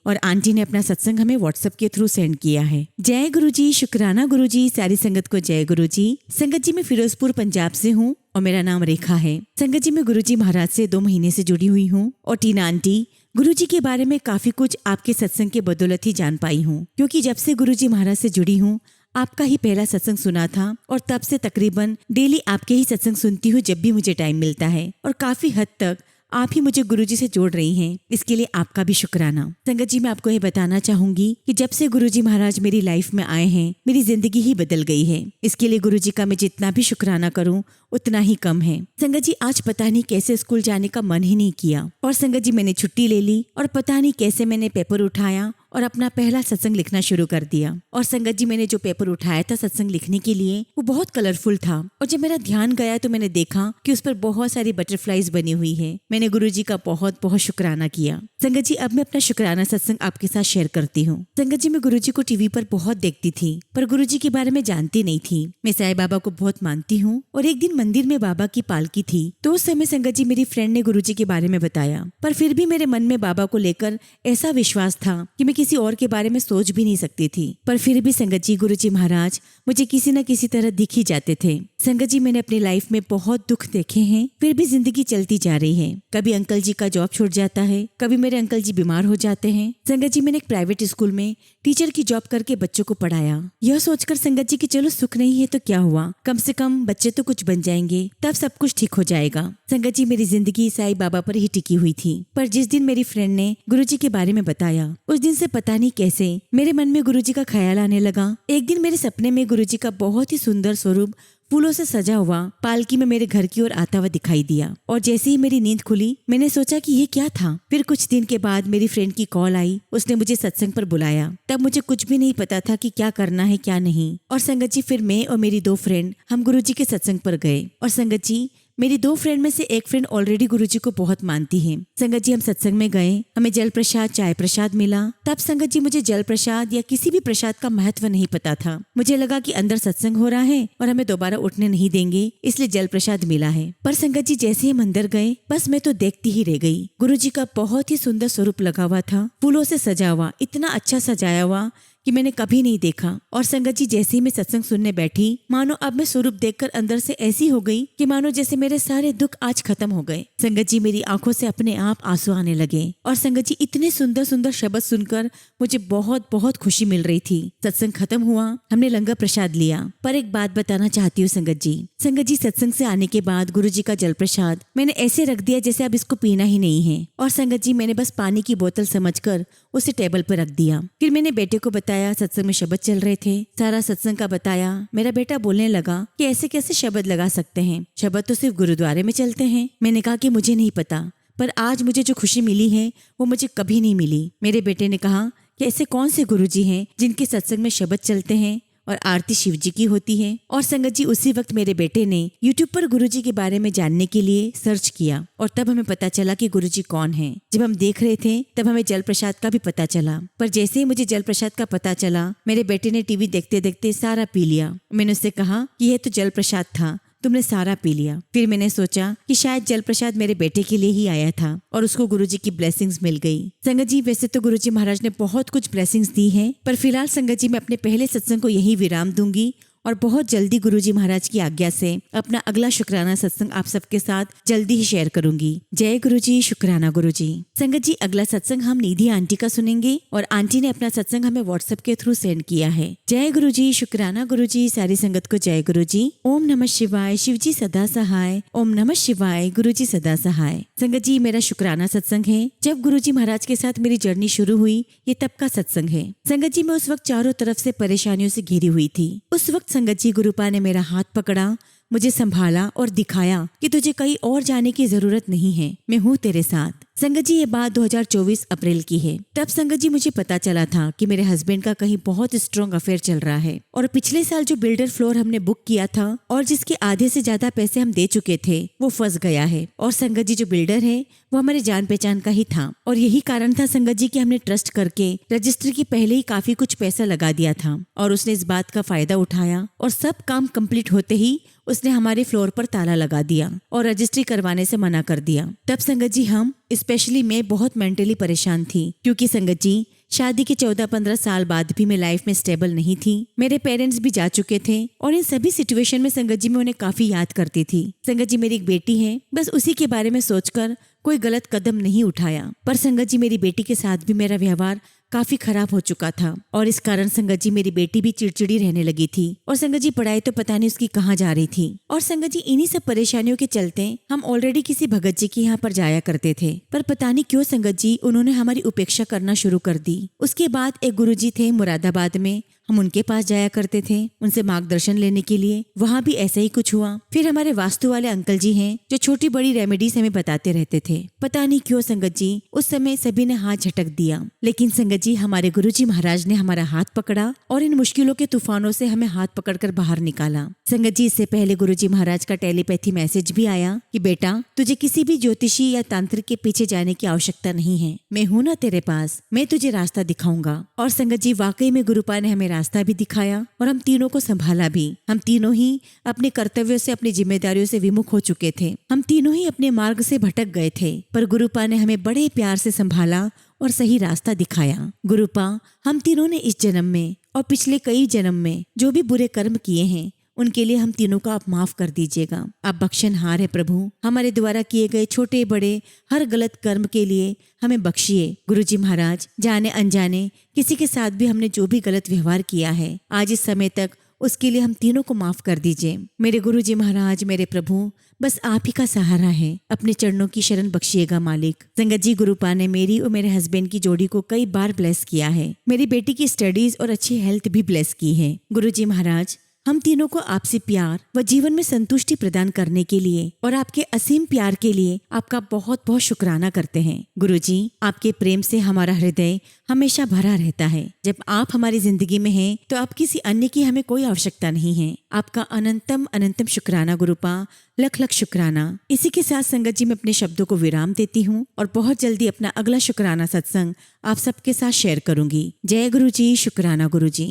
और आंटी ने अपना सत्संग हमें व्हाट्सएप के थ्रू सेंड किया है। जय गुरुजी, शुक्राना गुरुजी। सारी संगत को जय गुरुजी। संगत जी, मैं फिरोजपुर पंजाब से हूँ और मेरा नाम रेखा है। संगत जी, मैं गुरुजी महाराज से 2 महीने से जुड़ी हुई हूँ और टीना आंटी, गुरुजी के बारे में काफी कुछ आपके सत्संग के बदौलत ही जान पाई हूँ, क्योंकि जब से गुरुजी महाराज से जुड़ी हूँ आपका ही पहला सत्संग सुना था और तब से तकरीबन डेली आपके ही सत्संग सुनती हूँ जब भी मुझे टाइम मिलता है और काफी हद तक आप ही मुझे गुरुजी से जोड़ रही हैं, इसके लिए आपका भी शुक्राना। संगत जी, मैं आपको ये बताना चाहूंगी कि जब से गुरुजी महाराज मेरी लाइफ में आए हैं मेरी जिंदगी ही बदल गई है। इसके लिए गुरुजी का मैं जितना भी शुक्राना करूं उतना ही कम है। संगत जी, आज पता नहीं कैसे स्कूल जाने का मन ही नहीं किया और संगत जी मैंने छुट्टी ले ली और पता नहीं कैसे मैंने पेपर उठाया और अपना पहला सत्संग लिखना शुरू कर दिया। और संगत जी, मैंने जो पेपर उठाया था सत्संग लिखने के लिए वो बहुत कलरफुल था और जब मेरा ध्यान गया तो मैंने देखा कि उस पर बहुत सारी बटरफ्लाईज बनी हुई है। मैंने गुरुजी का बहुत बहुत शुक्राना किया। संगत जी, अब मैं अपना शुक्राना सत्संग आपके साथ शेयर करती हूँ। संगत जी, मैं गुरुजी को टीवी पर बहुत देखती थी पर गुरुजी के बारे में जानती नहीं थी। मैं साईं बाबा को बहुत मानती हूँ और एक दिन मंदिर में बाबा की पालकी थी तो उस समय संगत जी मेरी फ्रेंड ने गुरुजी के बारे में बताया, पर फिर भी मेरे मन में बाबा को लेकर ऐसा विश्वास था कि मैं किसी और के बारे में सोच भी नहीं सकती थी। पर फिर भी संगत जी गुरुजी महाराज मुझे किसी न किसी तरह दिख ही जाते थे। संगत जी, मैंने अपनी लाइफ में बहुत दुख देखे हैं, फिर भी जिंदगी चलती जा रही है। कभी अंकल जी का जॉब छूट जाता है, कभी मेरे अंकल जी बीमार हो जाते हैं। संगत जी, मैंने एक प्राइवेट स्कूल में टीचर की जॉब करके बच्चों को पढ़ाया, यह सोचकर संगत जी कि चलो सुख नहीं है तो क्या हुआ, कम से कम बच्चे तो कुछ बन जाएंगे, तब सब कुछ ठीक हो जाएगा। संगत जी, मेरी जिंदगी साईं बाबा पर ही टिकी हुई थी, पर जिस दिन मेरी फ्रेंड ने गुरुजी के बारे में बताया उस दिन से पता नहीं कैसे मेरे मन में गुरुजी का ख्याल आने लगा। एक दिन मेरे सपने में गुरुजी का बहुत ही सुंदर स्वरूप फूलों से सजा हुआ पालकी में मेरे घर की ओर आता हुआ दिखाई दिया और जैसे ही मेरी नींद खुली मैंने सोचा कि ये क्या था। फिर कुछ दिन के बाद मेरी फ्रेंड की कॉल आई, उसने मुझे सत्संग पर बुलाया। तब मुझे कुछ भी नहीं पता था कि क्या करना है क्या नहीं। और संगत जी, फिर मैं और मेरी 2 फ्रेंड हम गुरुजी के सत्संग पर गए और संगत जी मेरी 2 फ्रेंड में से एक फ्रेंड ऑलरेडी गुरुजी को बहुत मानती है। संगत जी हम सत्संग में गए, हमें जल प्रसाद चाय प्रसाद मिला। तब संगत जी मुझे जल प्रसाद या किसी भी प्रसाद का महत्व नहीं पता था। मुझे लगा कि अंदर सत्संग हो रहा है और हमें दोबारा उठने नहीं देंगे, इसलिए जल प्रसाद मिला है। पर संगत जी जैसे ही हम अंदर गए बस मैं तो देखती ही रह गई। गुरुजी का बहुत ही सुंदर स्वरूप लगा हुआ था, फूलों से सजा हुआ, इतना अच्छा सजाया हुआ कि मैंने कभी नहीं देखा। और संगत जी जैसे ही मैं सत्संग सुनने बैठी, मानो अब मैं स्वरूप देखकर अंदर से ऐसी हो गई कि मानो जैसे मेरे सारे दुख आज खत्म हो गए। संगत जी मेरी आंखों से अपने आप आंसू आने लगे। और संगत जी इतने सुंदर सुंदर शब्द सुनकर मुझे बहुत बहुत खुशी मिल रही थी। सत्संग खत्म हुआ, हमने लंगर प्रसाद लिया। पर एक बात बताना चाहती हूँ संगत जी सत्संग से आने के बाद गुरुजी का जल प्रसाद मैंने ऐसे रख दिया जैसे अब इसको पीना ही नहीं है। और संगत जी मैंने बस पानी की बोतल समझकर उसे टेबल पर रख दिया। फिर मैंने बेटे को बताया, सत्संग में शब्द चल रहे थे, सारा सत्संग का बताया। मेरा बेटा बोलने लगा कि ऐसे कैसे शब्द लगा सकते हैं, शब्द तो सिर्फ गुरुद्वारे में चलते हैं। मैंने कहा कि मुझे नहीं पता, पर आज मुझे जो खुशी मिली है वो मुझे कभी नहीं मिली। मेरे बेटे ने कहा कि ऐसे कौन से गुरुजी हैं जिनके सत्संग में शब्द चलते हैं और आरती शिव जी की होती है। और संगत जी उसी वक्त मेरे बेटे ने YouTube पर गुरुजी के बारे में जानने के लिए सर्च किया और तब हमें पता चला कि गुरुजी कौन है। जब हम देख रहे थे तब हमें जल प्रसाद का भी पता चला। पर जैसे ही मुझे जल प्रसाद का पता चला, मेरे बेटे ने टीवी देखते देखते सारा पी लिया। मैंने उससे कहा कि यह तो जल प्रसाद था, तुमने सारा पी लिया। फिर मैंने सोचा कि शायद जल प्रसाद मेरे बेटे के लिए ही आया था और उसको गुरुजी की ब्लेसिंग्स मिल गई। संगत जी वैसे तो गुरुजी महाराज ने बहुत कुछ ब्लेसिंग्स दी हैं, पर फिलहाल संगत जी मैं अपने पहले सत्संग को यही विराम दूंगी और बहुत जल्दी गुरुजी महाराज की आज्ञा से अपना अगला शुक्राना सत्संग आप सबके साथ जल्दी ही शेयर करूंगी। जय गुरुजी, शुक्राना गुरुजी। संगत जी अगला सत्संग हम निधि आंटी का सुनेंगे और आंटी ने अपना सत्संग हमें व्हाट्सएप के थ्रू सेंड किया है। जय गुरुजी, शुक्राना गुरुजी। सारी संगत को जय गुरुजी। ओम नमः शिवाय, शिवजी सदा सहाय। ओम नमः शिवाय, गुरुजी सदा सहाय। संगत जी मेरा शुक्राना सत्संग है। जब गुरुजी महाराज के साथ मेरी जर्नी शुरू हुई, ये तब का सत्संग है। संगत जी मैं उस वक्त चारों तरफ से परेशानियों से घिरी हुई थी। उस वक्त संगत जी गुरुपा ने मेरा हाथ पकड़ा, मुझे संभाला और दिखाया कि तुझे कहीं और जाने की जरूरत नहीं है, मैं हूँ तेरे साथ। संगत जी ये बात 2024 अप्रैल की है। तब संगत जी मुझे पता चला था कि मेरे हस्बैंड का कहीं बहुत स्ट्रॉन्ग अफेयर चल रहा है और पिछले साल जो बिल्डर फ्लोर हमने बुक किया था और जिसके आधे से ज्यादा पैसे हम दे चुके थे वो फंस गया है। और संगत जी जो बिल्डर है वो हमारे जान पहचान का ही था और यही कारण था संगत जी कि हमने ट्रस्ट करके रजिस्ट्री की पहले ही काफी कुछ पैसा लगा दिया था और उसने इस बात का फायदा उठाया और सब काम कंप्लीट होते ही उसने हमारे फ्लोर पर ताला लगा दिया और रजिस्ट्री करवाने से मना कर दिया। तब संगत जी हम स्पेशली मैं बहुत मेंटली परेशान थी क्योंकि संगत जी शादी के 14-15 साल बाद भी मैं लाइफ में स्टेबल नहीं थी। मेरे पेरेंट्स भी जा चुके थे और इन सभी सिचुएशन में संगत जी मैं उन्हें काफी याद करती थी। संगत जी मेरी एक बेटी है, बस उसी के बारे में सोचकर कोई गलत कदम नहीं उठाया। पर संगत जी मेरी बेटी के साथ भी मेरा व्यवहार काफी खराब हो चुका था और इस कारण संगत जी मेरी बेटी भी चिड़चिड़ी रहने लगी थी और संगत जी पढ़ाई तो पता नहीं उसकी कहाँ जा रही थी। और संगत जी इन्हीं सब परेशानियों के चलते हम ऑलरेडी किसी भगत जी के यहाँ पर जाया करते थे, पर पता नहीं क्यों संगत जी उन्होंने हमारी उपेक्षा करना शुरू कर दी। उसके बाद एक गुरुजी थे मुरादाबाद में, हम उनके पास जाया करते थे उनसे मार्गदर्शन लेने के लिए। वहाँ भी ऐसा ही कुछ हुआ। फिर हमारे वास्तु वाले अंकल जी हैं जो छोटी बड़ी रेमेडीज हमें बताते रहते थे। पता नहीं क्यों संगत जी उस समय सभी ने हाथ झटक दिया, लेकिन संगत जी हमारे गुरुजी महाराज ने हमारा हाथ पकड़ा और इन मुश्किलों के तूफानों से हमें हाथ पकड़कर बाहर निकाला। संगत जी इससे पहले गुरुजी महाराज का टेलीपैथी मैसेज भी आया कि बेटा तुझे किसी भी ज्योतिषी या तांत्रिक के पीछे जाने की आवश्यकता नहीं है, मैं हूँ ना तेरे पास, मैं तुझे रास्ता दिखाऊंगा। और संगत जी वाकई में गुरुपा ने हमें रास्ता भी दिखाया और हम तीनों को संभाला भी। हम तीनों ही अपने कर्तव्यों से अपनी जिम्मेदारियों से विमुख हो चुके थे। हम तीनों ही अपने मार्ग से भटक गए थे, पर गुरुपा ने हमें बड़े प्यार से संभाला और सही रास्ता दिखाया। गुरुपा हम तीनों ने इस जन्म में और पिछले कई जन्म में जो भी बुरे कर्म किए हैं उनके लिए हम तीनों को आप माफ कर दीजिएगा। आप बख्शनहार है प्रभु, हमारे द्वारा किए गए छोटे बड़े हर गलत कर्म के लिए हमें बख्शिए। गुरुजी महाराज जाने अनजाने किसी के साथ भी हमने जो भी गलत व्यवहार किया है आज इस समय तक उसके लिए हम तीनों को माफ कर दीजिए। मेरे गुरुजी महाराज मेरे प्रभु बस आप ही का सहारा है, अपने चरणों की शरण बख्शिएगा मालिक। संगत जी गुरुपा ने मेरी और मेरे हस्बैंड की जोड़ी को कई बार ब्लेस किया है, मेरी बेटी की स्टडीज और अच्छी हेल्थ भी ब्लेस की है। गुरुजी महाराज हम तीनों को आपसे प्यार व जीवन में संतुष्टि प्रदान करने के लिए और आपके असीम प्यार के लिए आपका बहुत बहुत शुक्राना करते हैं। गुरुजी, आपके प्रेम से हमारा हृदय हमेशा भरा रहता है। जब आप हमारी जिंदगी में हैं तो आप किसी अन्य की हमें कोई आवश्यकता नहीं है। आपका अनंतम अनंतम शुक्राना गुरुपा, लख लख शुक्राना। इसी के साथ संगत जी मैं अपने शब्दों को विराम देती हूँ और बहुत जल्दी अपना अगला शुक्राना सत्संग आप सबके साथ शेयर करूंगी। जय गुरु जी, शुक्राना गुरु जी।